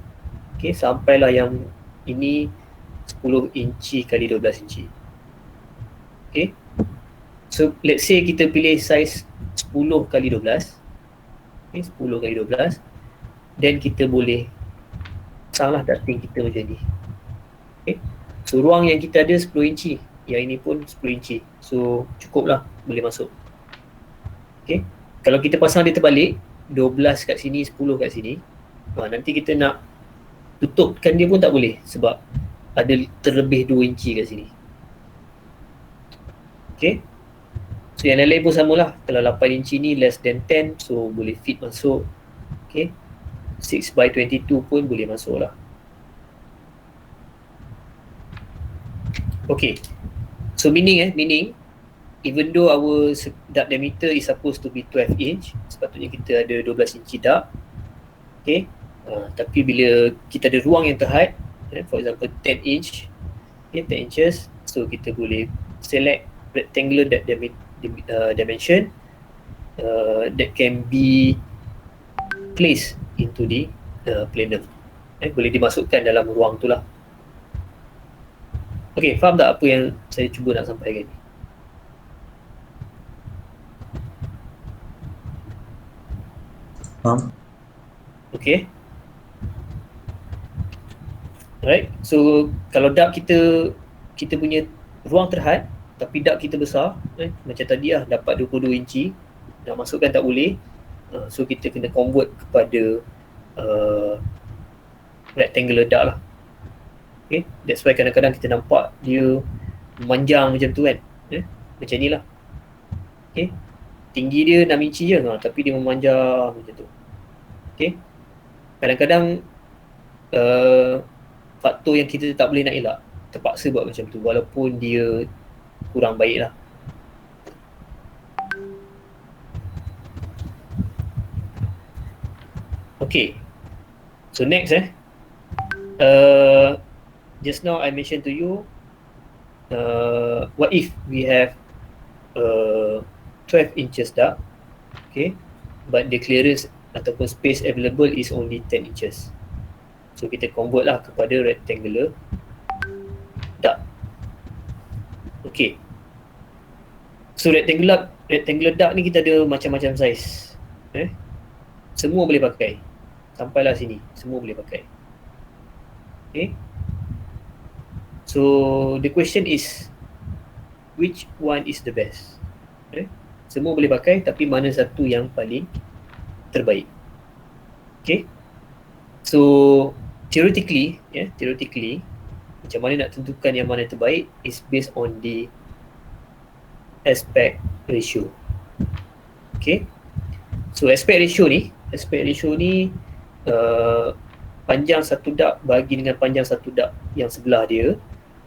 Okay, sampailah yang ini 10 inci kali 12 inci. Okay, so let's say kita pilih size 10 kali 12. Okay, 10 kali 12, then kita boleh pasanglah ducting kita macam ni. Okay, so ruang yang kita ada 10 inci, yang ini pun 10 inci, so cukup lah, boleh masuk. Okay, kalau kita pasang dia terbalik, 12 kat sini, 10 kat sini, nanti kita nak tutupkan dia pun tak boleh sebab ada terlebih 2 inci kat sini. Okay, so yang lain-lain pun samalah. Kalau 8 inci ni less than 10, so boleh fit masuk. Okay, 6 by 22 pun boleh masuk lah. Okay, so meaning even though our duct diameter is supposed to be 12 inch, sepatutnya kita ada 12 inci duct. Okay, tapi bila kita ada ruang yang terhad, for example 10 inch, okay, 10 inches, so kita boleh select rectangular duct dimension that can be placed into the plenum. Boleh dimasukkan dalam ruang tu lah. Okay, faham tak apa yang saya cuba nak sampaikan ni? Faham? Okay. Alright, so kalau duct kita punya ruang terhad tapi duct kita besar, macam tadi lah, dapat 22 inci, nak masukkan tak boleh, so kita kena convert kepada rectangular duct lah. Okay, that's why kadang-kadang kita nampak dia memanjang macam tu kan, macam ni lah. Okay, tinggi dia 6 inci je, tapi dia memanjang macam tu. Okay, kadang-kadang faktor yang kita tak boleh nak elak, terpaksa buat macam tu walaupun dia kurang baik lah. Okay, so next just now I mentioned to you, what if we have 12 inches duct, okay, but the clearance ataupun space available is only 10 inches. So kita convert lah kepada rectangular duct. Okay, so rectangular duct ni kita ada macam-macam size, semua boleh pakai. Sampailah sini, semua boleh pakai. Okay, so the question is, which one is the best? Semua boleh pakai, tapi mana satu yang paling terbaik? Okay, so theoretically, macam mana nak tentukan yang mana terbaik is based on the aspect ratio. Okay, so aspect ratio ni panjang satu duct bagi dengan panjang satu duct yang sebelah dia.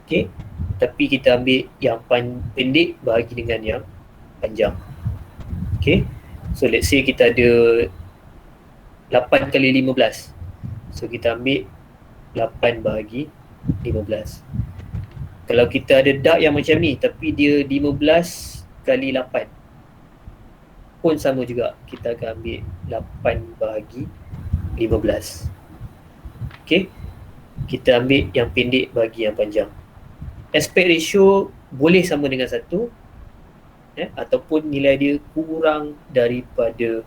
Okay, tapi kita ambil yang pendek bagi dengan yang panjang. Okay, so let's say kita ada 8 kali 15, so kita ambil 8 bahagi 15. Kalau kita ada duct yang macam ni tapi dia 15 kali 8 pun sama juga, kita akan ambil 8 bahagi 15. Okay, kita ambil yang pendek bagi yang panjang. Aspect ratio boleh sama dengan 1, ataupun nilai dia kurang daripada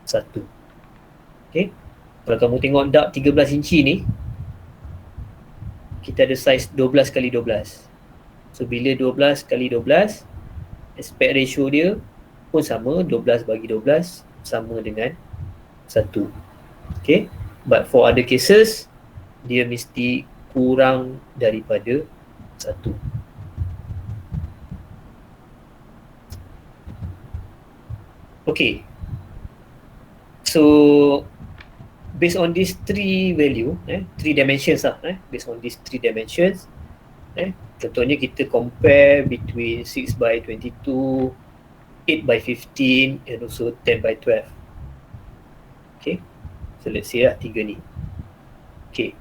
1. Okay, kalau kamu tengok duct 13 inci ni, kita ada size 12 kali 12. So bila 12 kali 12, aspect ratio dia pun sama, 12 bagi 12 sama dengan 1. Okay, but for other cases, dia mesti kurang daripada 1. Okay, so based on these three value, three dimensions lah, based on these three dimensions, contohnya kita compare between 6 by 22, 8 by 15 and also 10 by 12. Okay, so let's say lah 3 ni. Okay,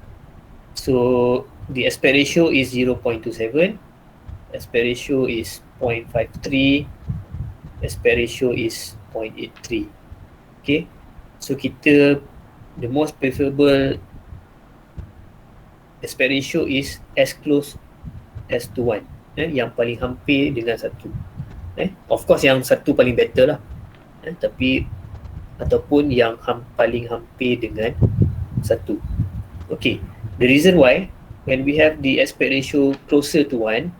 so the aspect ratio is 0.27, aspect ratio is 0.53, aspect ratio is 0.83. Okay, so kita, the most preferable aspect ratio is as close as to 1, yang paling hampir dengan 1. Of course yang 1 paling better lah, tapi ataupun yang paling hampir dengan 1. Okay, the reason why when we have the aspect ratio closer to 1,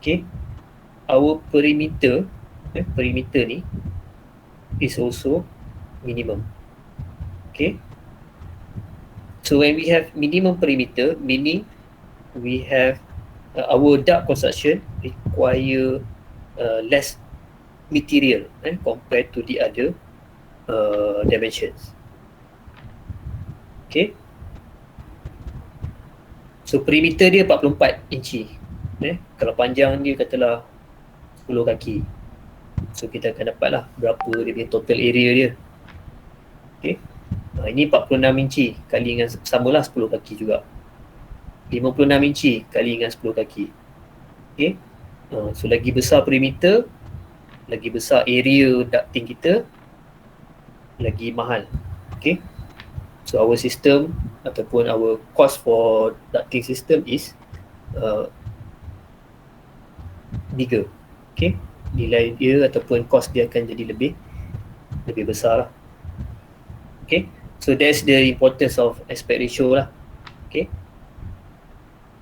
okay, our perimeter ni is also minimum. Okay, so when we have minimum perimeter, meaning we have our duct construction require less material compared to the other dimensions. Okay, so perimeter dia 44 inci, kalau panjang dia katalah 10 kaki, so kita akan dapat lah berapa dia punya total area dia. Okay, ini 46 inci kali dengan samalah 10 kaki juga, 56 inci kali dengan 10 kaki. Okay, so lagi besar perimeter, lagi besar area ducting kita, lagi mahal. Okay, so our system ataupun our cost for ducting system is bigger. Okay, nilai dia ataupun cost dia akan jadi lebih besar lah. Okay, so that's the importance of aspect ratio lah. Okay,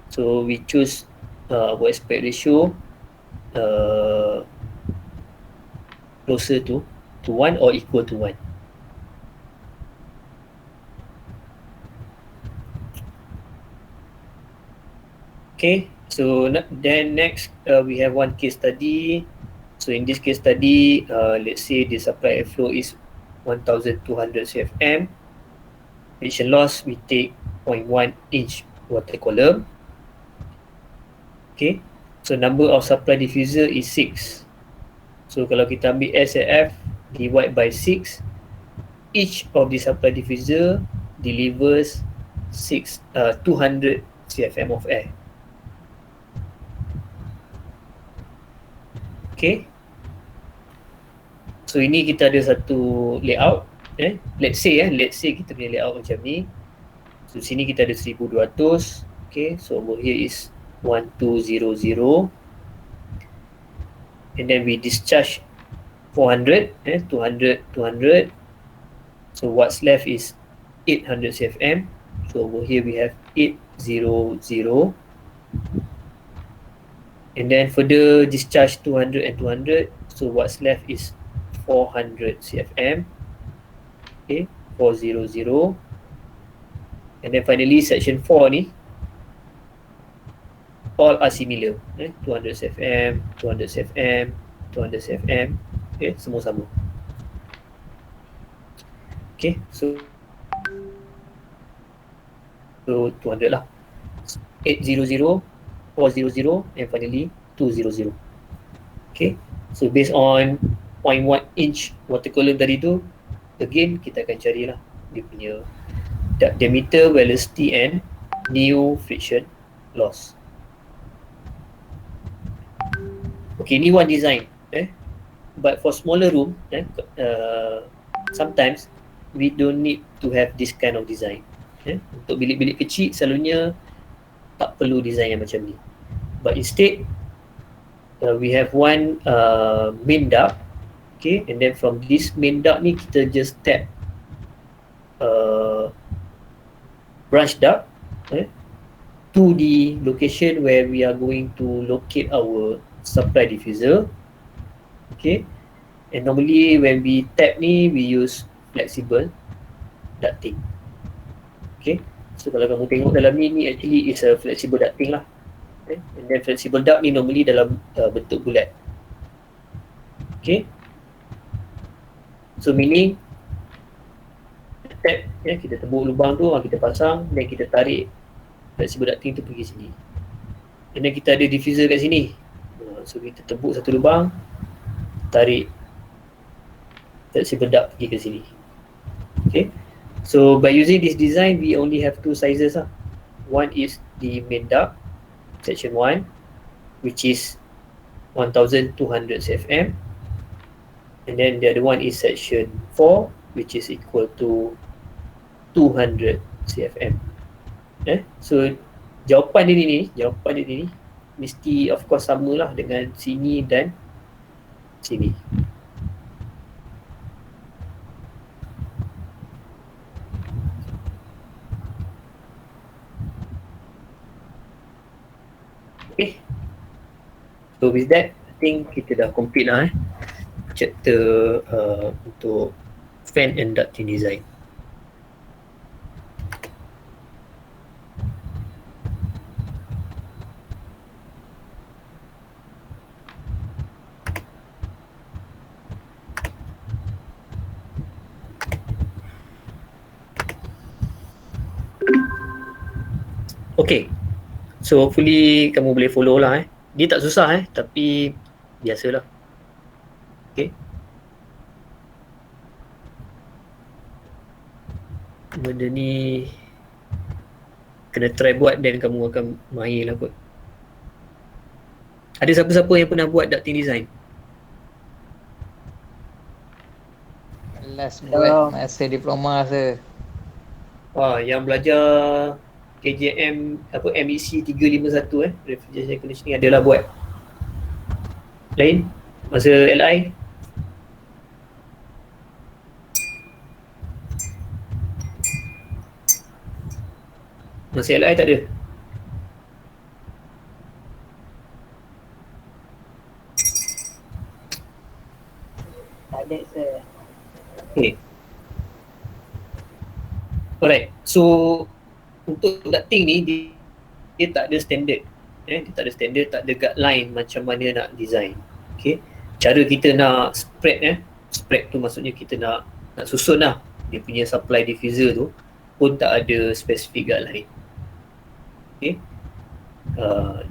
so we choose our aspect ratio closer to 1 or equal to 1. Okay, so then next we have one case study. So in this case study, let's say the supply airflow is 1200 CFM. Friction loss, we take 0.1 inch water column. Okay, so number of supply diffuser is 6. So kalau kita ambil SAF divide by 6, each of the supply diffuser delivers 200 CFM of air. Okay, So ini kita ada satu layout, let's say kita punya layout macam ni. So sini kita ada 1200. Okay, so over here is 1200, and then we discharge 400, 200. So what's left is 800 CFM. So over here we have 800, and then further discharge 200 and 200. So what's left is 400 CFM. Okay, 400. And then finally section 4 ni all are similar, 200 CFM, 200 CFM, 200 CFM. Okay, semua sama. Okay, so 200 lah, 800, 400, and finally 200. Okay, so based on 0.1 inch water column tadi tu, again kita akan carilah dia punya diameter, velocity and new friction loss. Okay, ni one design, but for smaller room, sometimes we don't need to have this kind of design. Untuk bilik-bilik kecil selalunya tak perlu design yang macam ni, but instead we have one main duct. Okay, and then from this main duct ni kita just tap branch duct to the location where we are going to locate our supply diffuser. Okay, and normally when we tap ni we use flexible ducting. Okay, so kalau kamu tengok dalam ni actually is a flexible ducting lah. Okay, and then flexible duct ni normally dalam bentuk bulat. Okay, so meaning tap, kita tebuk lubang tu, kita pasang, dan kita tarik flexible ducting tu pergi sini, and then kita ada diffuser kat sini. So kita tebuk satu lubang, tarik flexible duct pergi ke sini. Okay, so by using this design we only have two sizes lah. One is the main duct section 1, which is 1200 CFM, and then the other one is section 4, which is equal to 200 CFM. So jawapan dia ni mesti of course samalah dengan sini dan sini. Okay, so with that I think kita dah complete lah chapter untuk fan and ducting design. Okay, so hopefully kamu boleh follow lah. Dia tak susah tapi biasalah. Okay, benda ni kena try buat dan kamu akan mahir lah kot. Ada siapa-siapa yang pernah buat ducting design? Last buat masa diploma rasa. Wah, yang belajar KJM MEC 351 refrigeration air conditioning adalah buat. Lain masa LI tak ada. Tak ada sir. Okay. Alright, so untuk ducting ni dia tak ada standard. Dia tak ada standard, tak ada guideline macam mana nak design. Okay, cara kita nak spread spread tu maksudnya kita nak susun lah dia punya supply diffuser tu pun tak ada specific guideline. Okay,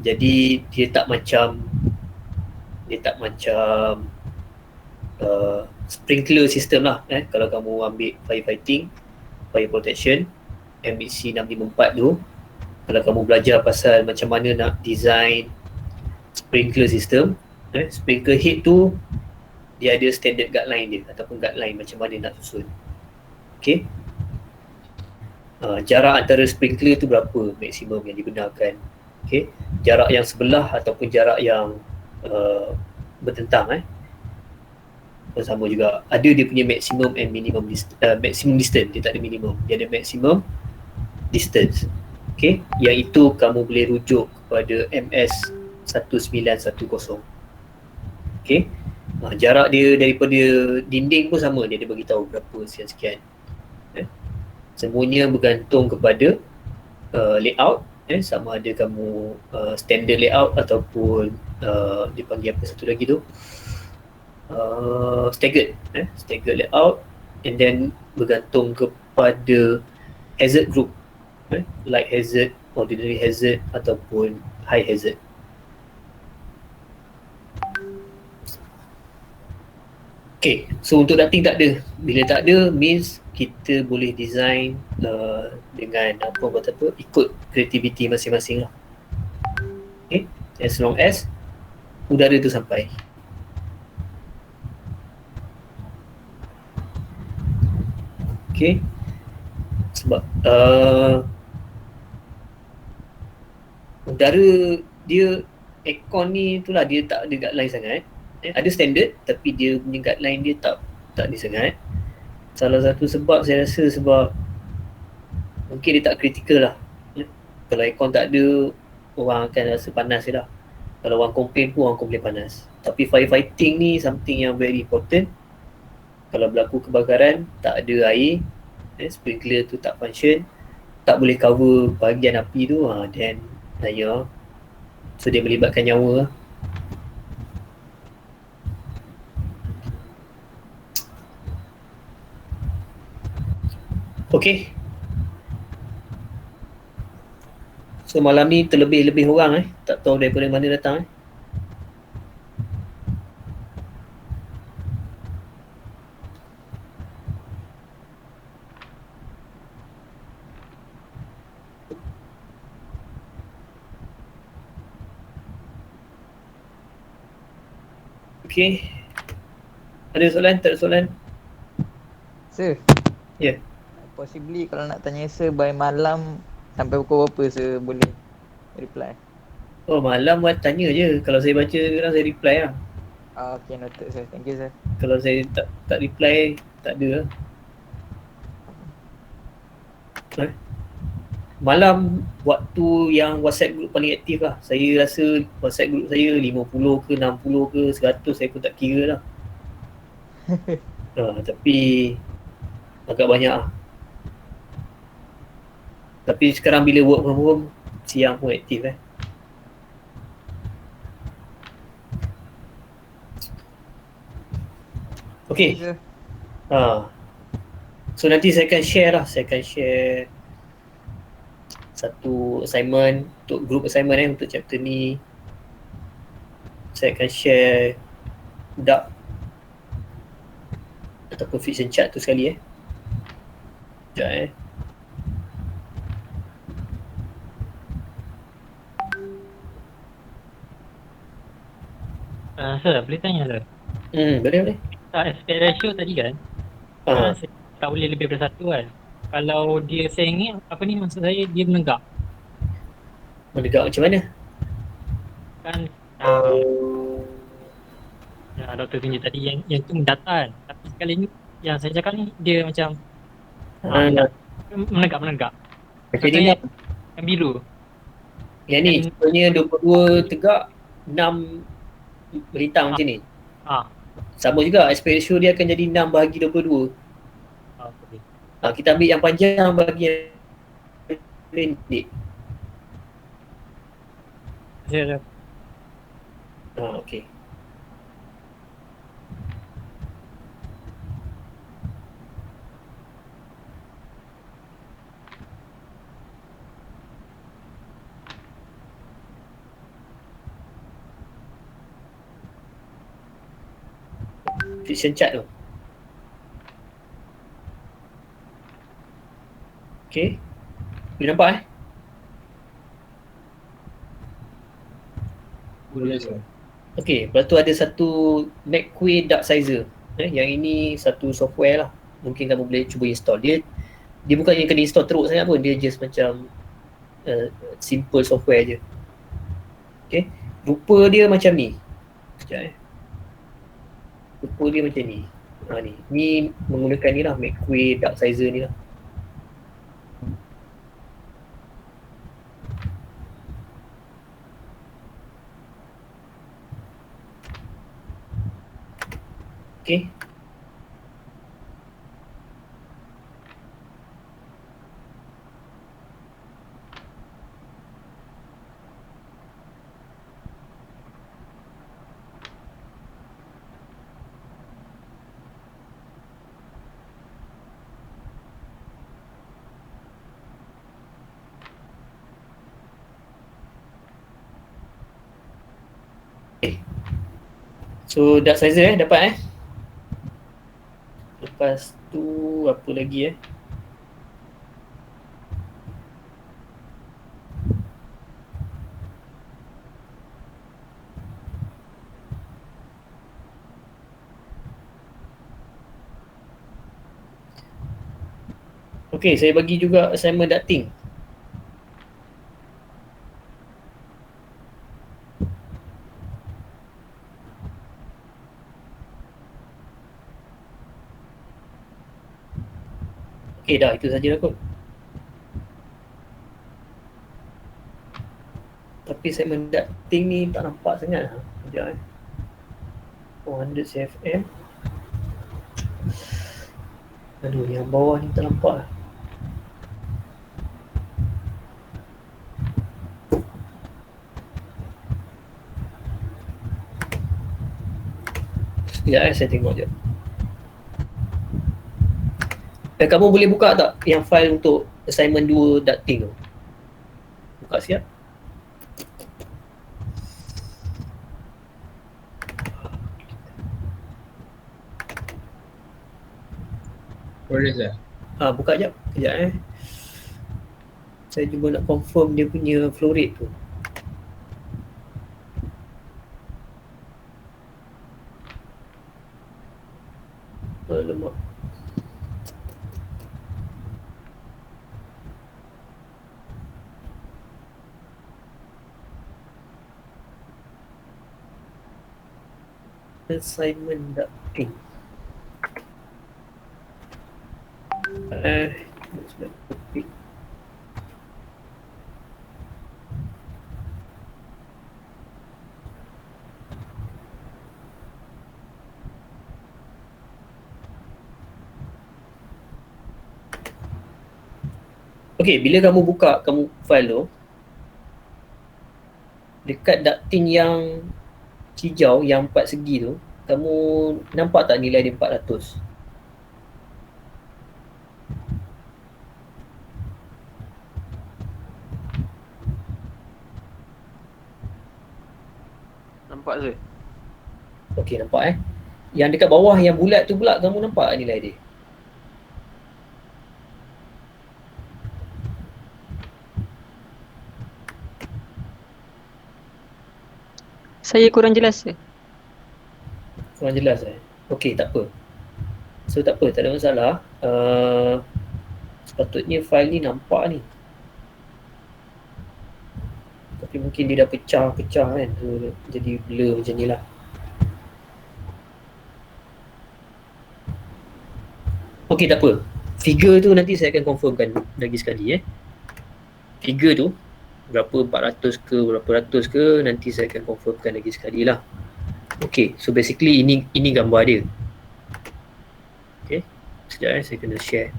jadi dia tak macam sprinkler system lah. Kalau kamu ambil firefighting, fire protection, MEC 654 tu, kalau kamu belajar pasal macam mana nak design sprinkler system, sprinkler head tu dia ada standard guideline dia ataupun guideline macam mana nak susun. Okay. Jarak antara sprinkler tu berapa maksimum yang digunakan. Okay. Jarak yang sebelah ataupun jarak yang bertentang sama juga. Ada dia punya maximum and minimum maximum distance, dia tak ada minimum, dia ada maximum distance. Okay. Yang itu kamu boleh rujuk kepada MS 1910. Okay. Jarak dia daripada dinding pun sama, dia ada bagi tahu berapa sekian-sekian. Semuanya bergantung kepada layout, sama ada kamu standard layout ataupun dipanggil apa satu lagi tu, staggered layout, and then bergantung kepada hazard group, light hazard, ordinary hazard ataupun high hazard. Okay, so untuk ducting tak ada. Bila tak ada means kita boleh design dengan ikut kreativiti masing-masing lah. Okay, as long as udara tu sampai. Okay, sebab udara dia aircon ni itulah dia tak ada guideline sangat. Ada standard tapi dia punya guideline dia tak ni sangat. Salah satu sebab saya rasa sebab mungkin dia tak kritikal lah. Kalau aircon tak ada, orang akan rasa panas je lah. Kalau orang komplain pun orang komplain panas. Tapi firefighting ni something yang very important. Kalau berlaku kebakaran, tak ada air, sprinkler tu tak function, tak boleh cover bahagian api tu, then naya. So dia melibatkan nyawa lah. Okay. So malam ni terlebih-lebih orang tak tahu daripada mana datang Okay. Ada soalan? Tak ada soalan? Sir. Ya. Yeah. Possibly kalau nak tanya sir by malam sampai pukul berapa sir boleh reply? Oh, malam buat tanya je. Kalau saya baca sekarang saya reply lah. Okay, noted sir. Thank you sir. Kalau saya tak reply, tak ada lah. Malam waktu yang WhatsApp group paling aktif lah. Saya rasa WhatsApp group saya 50 ke 60 ke 100 saya pun tak kira lah. Tapi agak banyak lah. Tapi sekarang bila work from home, siang pun aktif Okay. So nanti saya akan share lah. Saya akan share satu assignment untuk group assignment untuk chapter ni. Saya akan share dark ataupun fiction chart tu sekali Sekejap Sir, boleh tanya sir? Boleh. Aspect ratio tadi kan, tak boleh lebih daripada satu kan. Kalau dia sengit, maksud saya dia menegak. Menegak macam mana? Kan doktor tunjuk tadi yang tu mendatar kan. Tapi sekali ni yang saya cakap ni dia macam menegak. Macam ni lah. Yang biru. Yang ni sebenarnya 22 tegak, 6 melintang macam ni. Sama juga, aspect ratio dia akan jadi 6 bahagi 22. Okay. Kita ambil yang panjang bagi yang pendek. Ya. Okay. Fiction chart tu. Okay. Boleh nampak Boleh sir. Okay, lepas tu ada satu McQuay Dark Sizer. Yang ini satu software lah. Mungkin kamu boleh cuba install. Dia bukan yang kena install teruk sangat pun. Dia just macam simple software je. Okay, rupa dia macam ni. Sekejap rupa dia macam ni. Ni menggunakan ni lah, McQuay Dark Sizer ni lah. Okay. So Dark Sizer dapat Lepas tu apa lagi Okay, saya bagi juga assignment ducting. Okay dah, itu sajalah kot. Tapi segmen ducting ni tak nampak sangat. Sekejap 400 cfm. Aduh, yang bawah ni tak nampak. Sekejap saya tengok je. Kamu boleh buka tak yang file untuk assignment 2 ducting tu? Buka siap. Boleh sir. Buka jap. Kejap Saya cuba nak confirm dia punya flow rate tu. Alamak. Assignment ducting. Okay, bila kamu buka file tu, dekat ducting yang hijau, yang 4 segi tu, kamu nampak tak nilai dia 400? Nampak je. Okey, nampak Yang dekat bawah yang bulat tu pula, kamu nampak nilai dia? Saya kurang jelas sir. Kurang jelas Okey, tak apa. So tak apa, tak ada masalah. Sepatutnya file ni nampak ni. Tapi mungkin dia dah pecah-pecah kan. So, jadi blur macam ni lah. Okey, tak apa. Figure tu nanti saya akan confirmkan lagi sekali Figure tu berapa 400 ke berapa ratus ke, nanti saya akan confirmkan lagi sekali lah. Okay, so basically ini gambar dia. Okay, sekejap saya kena share.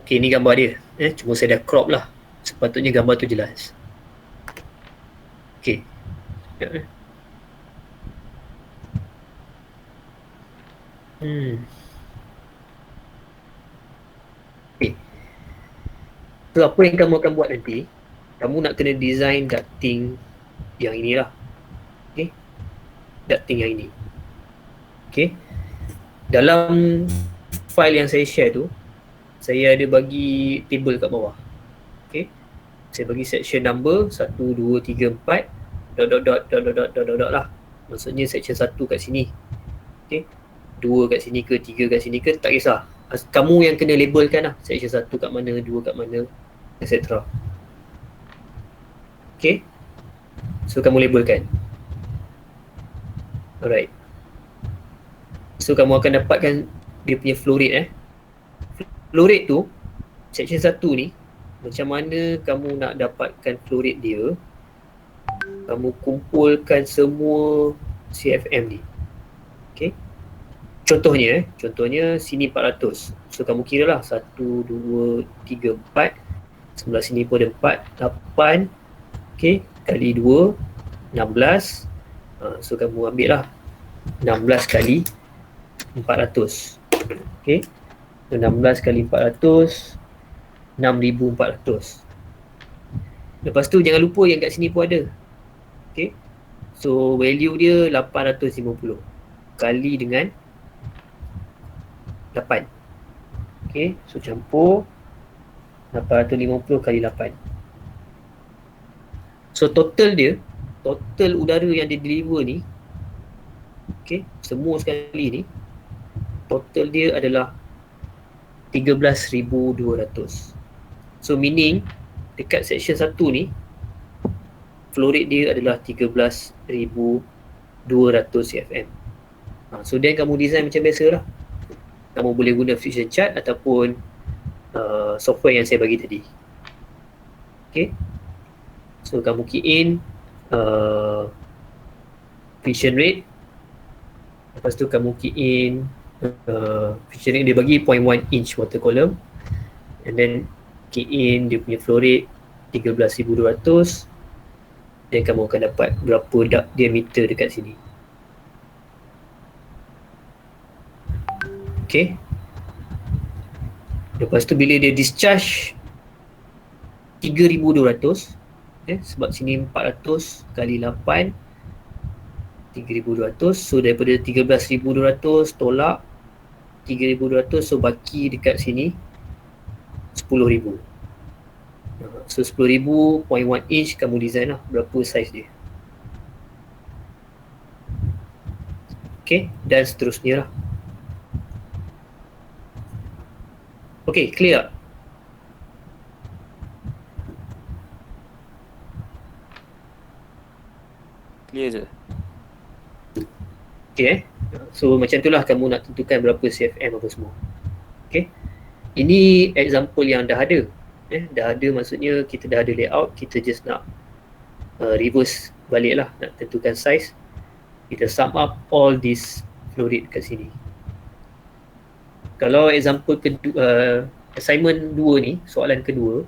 Okay, ini gambar dia. Cuma saya dah crop lah. Sepatutnya gambar tu jelas. Okay, sekejap Okay. So apa yang kamu akan buat nanti, kamu nak kena design ducting yang inilah. Okay, ducting yang ini. Okay, dalam file yang saya share tu, saya ada bagi table kat bawah. Okay, saya bagi section number 1, 2, 3, 4 dot lah. Maksudnya section 1 kat sini, okay, 2 kat sini ke, 3 kat sini ke, tak kisah. Kamu yang kena labelkan lah, section 1 kat mana, 2 kat mana, etc. Okay, so kamu labelkan. Alright, so kamu akan dapatkan dia punya flow rate. Flow rate tu, section 1 ni, macam mana kamu nak dapatkan flow rate dia, kamu kumpulkan semua CFM ni. Okay, contohnya sini 400. So kamu kira lah 1, 2, 3, 4. Sebelah sini pun ada 4, 8. Okay, kali 2, 16. So kamu ambil lah 16 kali 400. Okay, so 16 kali 400, 6,400. Lepas tu jangan lupa yang kat sini pun ada. Okay, so value dia 850 kali dengan 8. Okay, so campur 850 kali 8. So total udara yang dia deliver ni, okay, semua sekali ni, total dia adalah 13,200. So meaning dekat section 1 ni, flow rate dia adalah 13,200 CFM. So then kamu design macam biasa lah. Kamu boleh guna friction chart ataupun software yang saya bagi tadi. Okay, so kamu key in friction rate. Lepas tu kamu key in friction rate, dia bagi 0.1 inch water column, and then key in dia punya flow rate 13,200. Dan kamu akan dapat berapa duct diameter dekat sini. Okay, lepas tu bila dia discharge 3,200, sebab sini 400 kali 8, 3,200. So daripada 13,200 tolak 3,200, so baki dekat sini 10,000. So 10,000, 0.1 inch kamu design lah berapa size dia. Okay, dan seterusnya lah. Okay, clear? Clear je. Okay, so macam itulah kamu nak tentukan berapa CFM apa semua. Okay, ini example yang dah ada. Dah ada maksudnya kita dah ada layout, kita just nak reverse balik lah, nak tentukan size. Kita sum up all this flow rate kat sini. Kalau example kedua, assignment 2 ni, soalan kedua,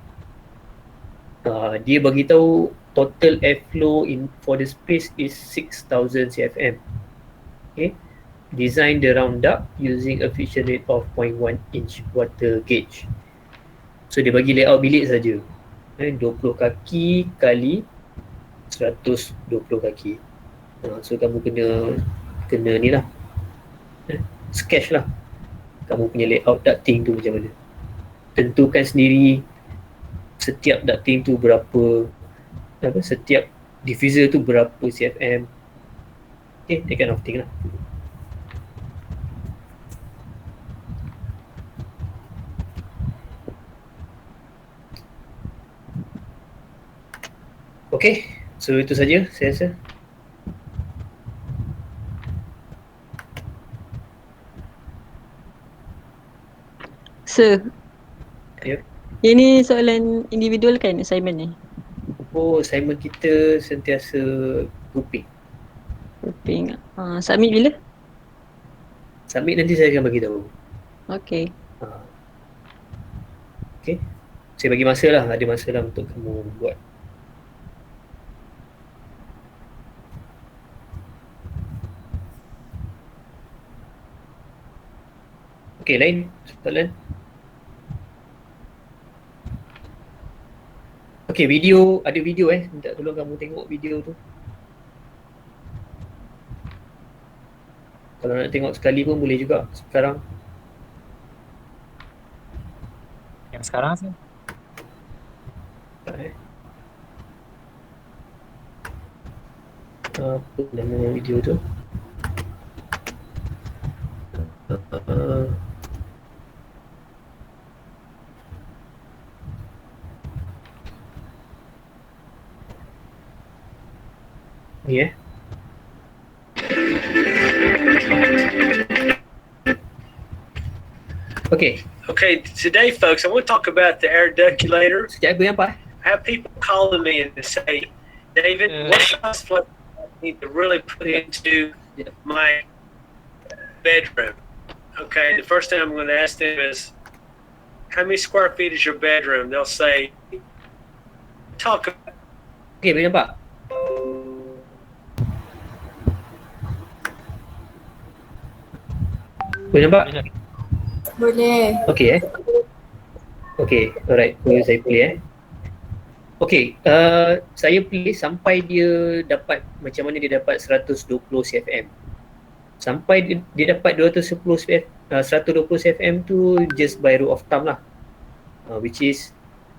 dia bagi tahu total airflow for the space is 6,000 CFM. Okay, design the round duct using a friction rate of 0.1 inch water gauge. So dia bagi layout bilik saja, 20 kaki kali 120 kaki. So kamu kena ni lah, sketch lah kamu punya layout ducting tu macam mana. Tentukan sendiri setiap ducting tu berapa, setiap diffuser tu berapa CFM. Okay, that kind of thing lah. Okay, so itu saja saya rasa. Sir, Ya. ini soalan individual kan assignment ni? Oh, assignment kita sentiasa grouping. Grouping. Submit bila? Submit nanti saya akan bagi tahu. Okay. Okay, saya bagi masa lah, ada masa lah untuk kamu buat. Okay, lain soalan? Okay, video, ada video minta tolong kamu tengok video tu. Kalau nak tengok sekali pun boleh juga sekarang. Sekarang sih. Apa nama video tu? Ni Okay, today, folks, I want to talk about the air duculator. Sekejap, aku yang apa? I have people calling me and say, David, what size flex do I need to really put into my bedroom? Okay, the first thing I'm going to ask them is, how many square feet is your bedroom? They'll say, talk about. Okay, boleh nampak? Boleh nampak? Boleh. Okay. Okay, alright. Saya play Okay, saya play sampai dia dapat, macam mana dia dapat 120 CFM. Sampai dia dapat 120 CFM tu just by rule of thumb lah. Which is,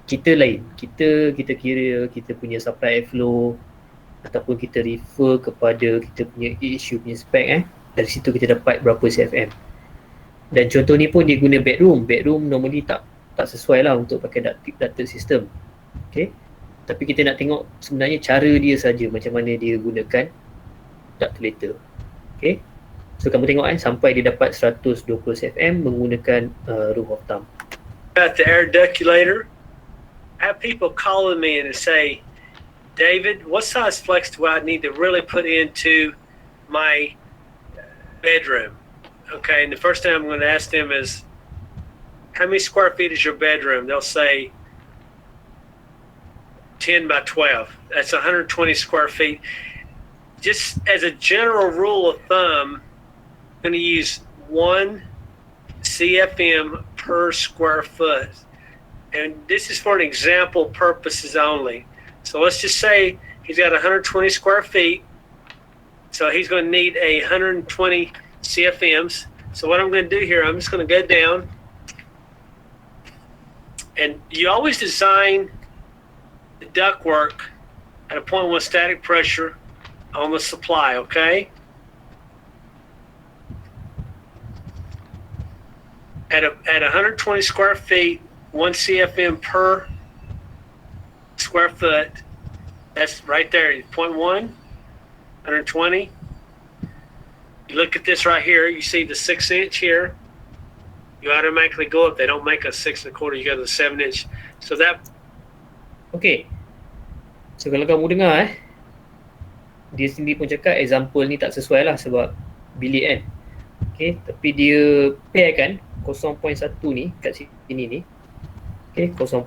kita lain. Kita kira kita punya supply airflow ataupun kita refer kepada kita punya issue punya spec dari situ kita dapat berapa CFM. Dan contoh ni pun dia guna bedroom normally tak sesuai lah untuk pakai ducted system. Okay, tapi kita nak tengok sebenarnya cara dia saja macam mana dia gunakan ductulator. Okay, so kamu tengok sampai dia dapat 120 CFM menggunakan rule of thumb. About the air duculator, I have people calling me and say, David, what size flex do I need to really put into my bedroom? Okay, and the first thing I'm going to ask them is, how many square feet is your bedroom? They'll say 10 by 12. That's 120 square feet. Just as a general rule of thumb, I'm going to use 1 CFM per square foot. And this is for an example purposes only. So let's just say he's got 120 square feet. So he's going to need 120 CFMs. So what I'm going to do here, I'm just going to go down, and you always design the ductwork at a point with static pressure on the supply, okay? At 120 square feet, 1 CFM per square foot, that's right there, 0.1, 120. You look at this right here, you see the 6-inch here, you automatically go up. They don't make a 6 1/4, you go to the 7-inch. So that. Okay, so kalau kamu dengar dia sendiri pun cakap example ni tak sesuai lah sebab bilik kan. Okay, tapi dia pair kan 0.1 ni kat sini ni. Okay, 0.1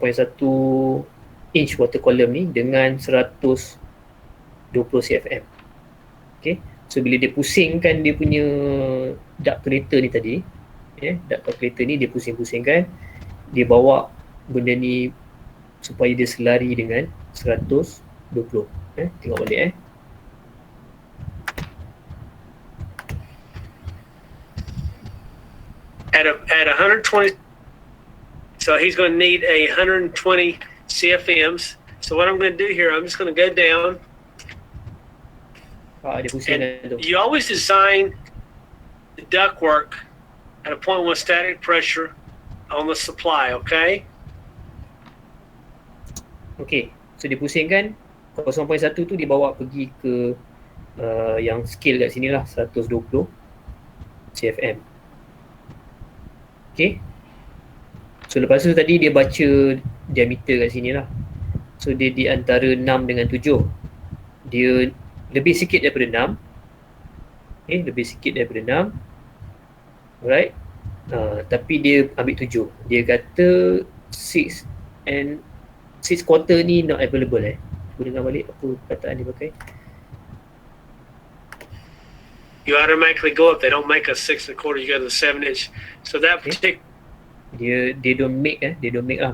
inch water column ni dengan 120 CFM. Okay, so bila dia pusingkan dia punya ductulator ni tadi, ductulator ni dia pusing-pusingkan, dia bawa benda ni supaya dia selari dengan 120. Tengok balik At 120, so he's going to need 120 CFMs. So what I'm going to do here, I'm just going to go down. Dia pusing tu. You always design the ductwork at a point with static pressure on the supply, okay? Okay, so dia pusingkan 0.1 tu dia bawa pergi ke yang scale kat sini lah 120 CFM. Okay, so lepas tu tadi dia baca diameter kat sini lah. So dia di antara 6 dengan 7. Dia lebih sikit daripada 6. Okay, lebih sikit daripada 6. Alright, tapi dia ambil 7. Dia kata 6 and 6 quarter ni not available Aku dengar balik apa perkataan dia pakai. You automatically go up. They don't make a 6 1/4, you go to the 7-inch. So that particular. They don't make lah,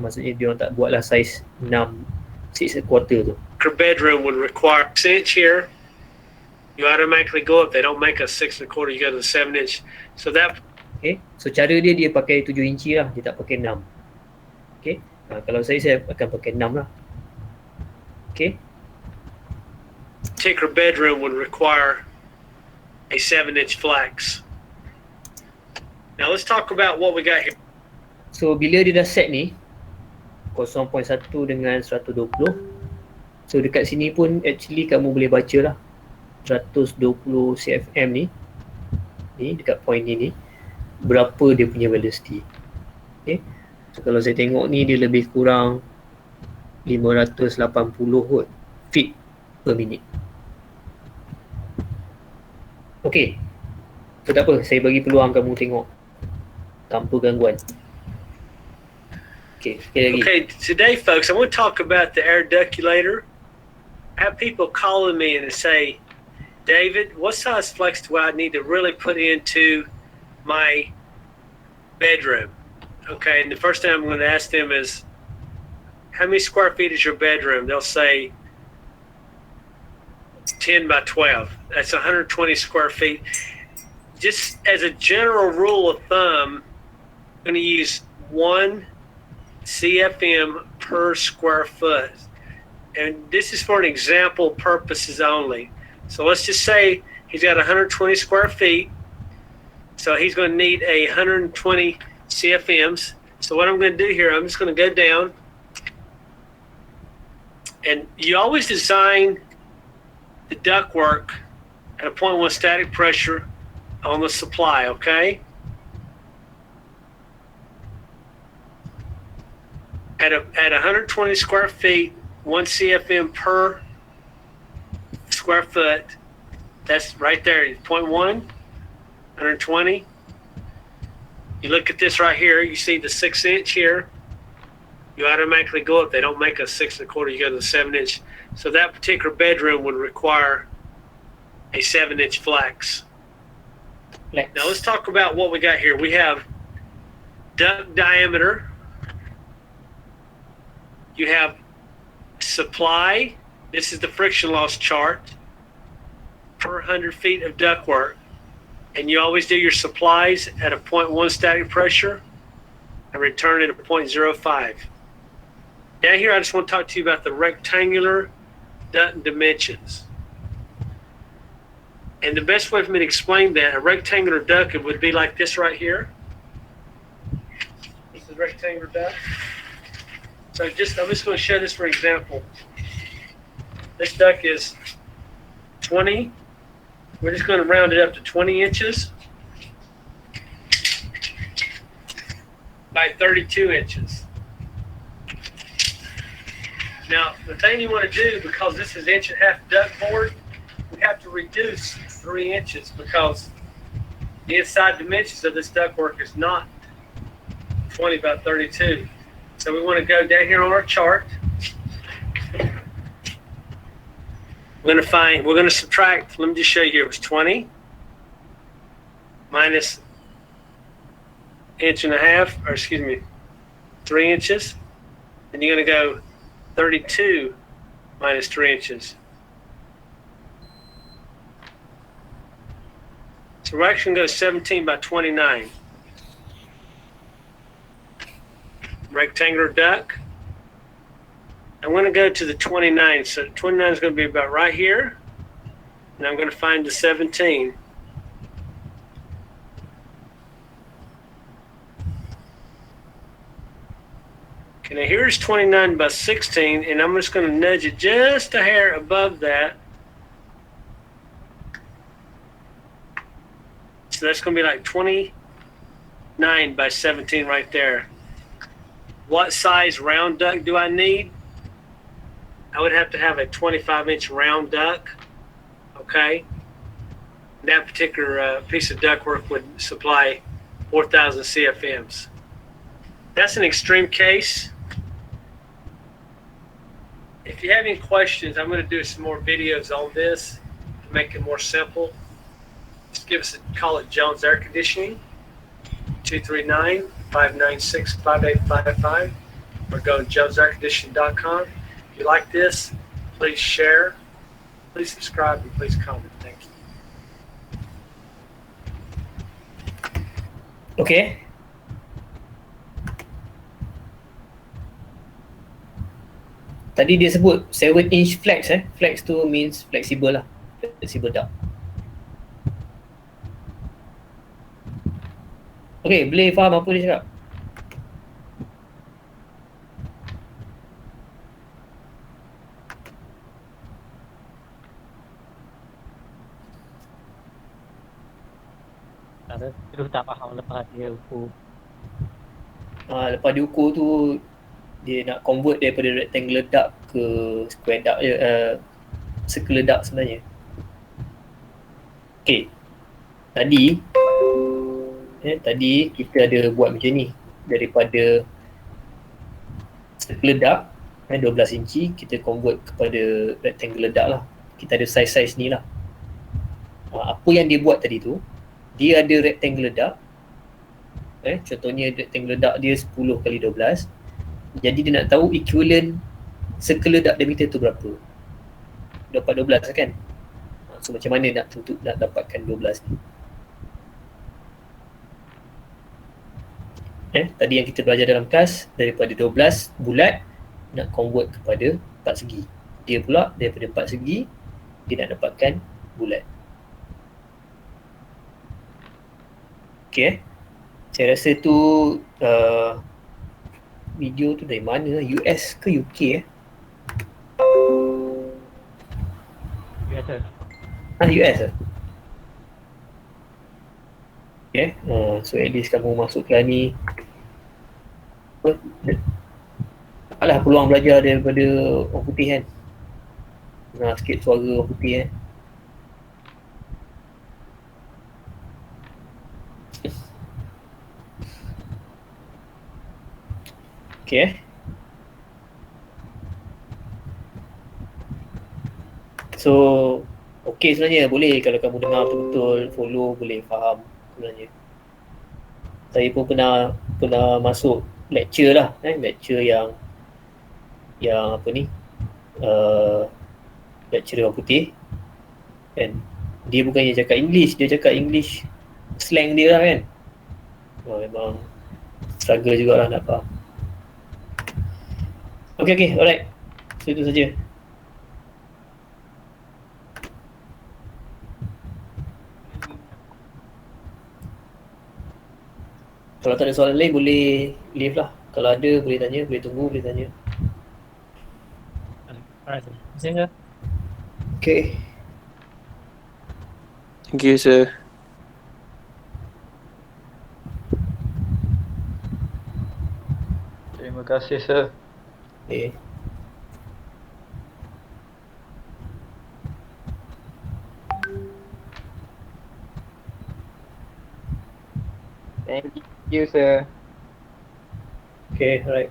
maksudnya dia orang tak buat lah size 6 6 1/4 tu. Bedroom would require 6-inch here. You automatically go up. They don't make a 6 1/4, you go to the 7-inch. So that. Okay, so cara dia pakai 7 inci lah, dia tak pakai 6. Okay. Kalau saya akan pakai 6 lah. Okay. Particular bedroom would require a 7-inch flex. Now let's talk about what we got here. So bila dia dah set ni 0.1 dengan 120, so dekat sini pun actually kamu boleh baca lah 120 CFM ni dekat point ni berapa dia punya velocity. Okay. So kalau saya tengok ni dia lebih kurang 580 kot feet per minute. Okay, so tak apa, saya bagi peluang kamu tengok tanpa gangguan. Okay, sekali lagi. Okay, today folks, I want to talk about the air duculator. I have people calling me and say, David, what size flex do I need to really put into my bedroom? Okay, and the first thing I'm going to ask them is, how many square feet is your bedroom? They'll say 10 by 12. That's 120 square feet. Just as a general rule of thumb, I'm going to use 1 CFM per square foot. And this is for an example purposes only. So let's just say he's got 120 square feet. So he's going to need 120 CFMs. So what I'm going to do here, I'm just going to go down. And you always design the ductwork at a 0.1 static pressure on the supply, okay? At 120 square feet, 1 CFM per square foot, that's right there, 0.1, 120. You look at this right here, you see the 6-inch here. You automatically go up. They don't make a 6 1/4, you go to the 7-inch. So that particular bedroom would require a 7-inch flex. Now let's talk about what we got here. We have duct diameter. You have supply. This is the friction loss chart per 100 feet of ductwork. And you always do your supplies at a 0.1 static pressure and return it at 0.05. Down here, I just want to talk to you about the rectangular duct dimensions. And the best way for me to explain that, a rectangular duct, it would be like this right here. This is rectangular duct. So I'm just going to show this for example. This duct is 20. We're just going to round it up to 20 inches by 32 inches. Now, the thing you want to do, because this is 1.5-inch duct board, we have to reduce 3 inches because the inside dimensions of this ductwork is not 20 by 32. So we want to go down here on our chart. We're going to subtract, let me just show you here, it was 20 minus 1.5 inches, 3 inches. And you're going to go 32 minus 3 inches. So we're actually going to go 17 by 29. Rectangular duct. I'm going to go to the 29. So 29 is going to be about right here. And I'm going to find the 17. Okay, now here's 29 by 16, and I'm just going to nudge it just a hair above that. So that's going to be like 29 by 17 right there. What size round duct do I need? I would have to have a 25-inch round duct, okay? That particular piece of ductwork would supply 4,000 CFMs. That's an extreme case. If you have any questions, I'm going to do some more videos on this to make it more simple. Just give us a call at Jones Air Conditioning, 239-596-5855, or go to jonesairconditioning.com. If you like this, please share, please subscribe, and please comment. Thank you. Okay. Tadi dia sebut 7-inch flex Flex tu means flexible lah. Flexible duct. Okay, boleh faham apa dia cakap? Terus tak faham lepas dia ukur. Lepas diukur tu dia nak convert daripada rectangular duct ke square duct je, circular duct sebenarnya. Okay, tadi kita ada buat macam ni. Daripada circular duct 12 inci kita convert kepada rectangular duct lah. Kita ada size ni lah. Apa yang dia buat tadi tu, dia ada rectangular duct, contohnya rectangular duct dia 10 kali 12. Jadi dia nak tahu equivalent circular duct diameter tu berapa. Dapat 12 kan? So macam mana nak dapatkan 12 ni? Tadi yang kita belajar dalam kelas, daripada 12 bulat nak convert kepada 4 segi. Dia pula daripada 4 segi dia nak dapatkan bulat. Okay, saya rasa tu video tu dari mana? US ke UK US lah. US lah. Okay, so at least kamu masuk kelas ni alah peluang belajar daripada orang putih kan. Dengar sikit suara orang putih Okay. So okay sebenarnya, boleh kalau kamu dengar betul-betul, follow, boleh faham sebenarnya. Saya pun pernah masuk lecture lah, lecture yang apa ni, lecturer orang putih kan. Dia bukannya cakap English, dia cakap English slang dia lah kan. Memang struggle jugalah nak faham. Okay, alright. So itu saja. Kalau tak ada soalan lain boleh leave lah. Kalau ada boleh tanya, boleh tunggu, boleh tanya. Alright, terima kasih. Okay. Thank you, sir. Terima kasih, sir. Okay. Thank you, sir. Okay, alright.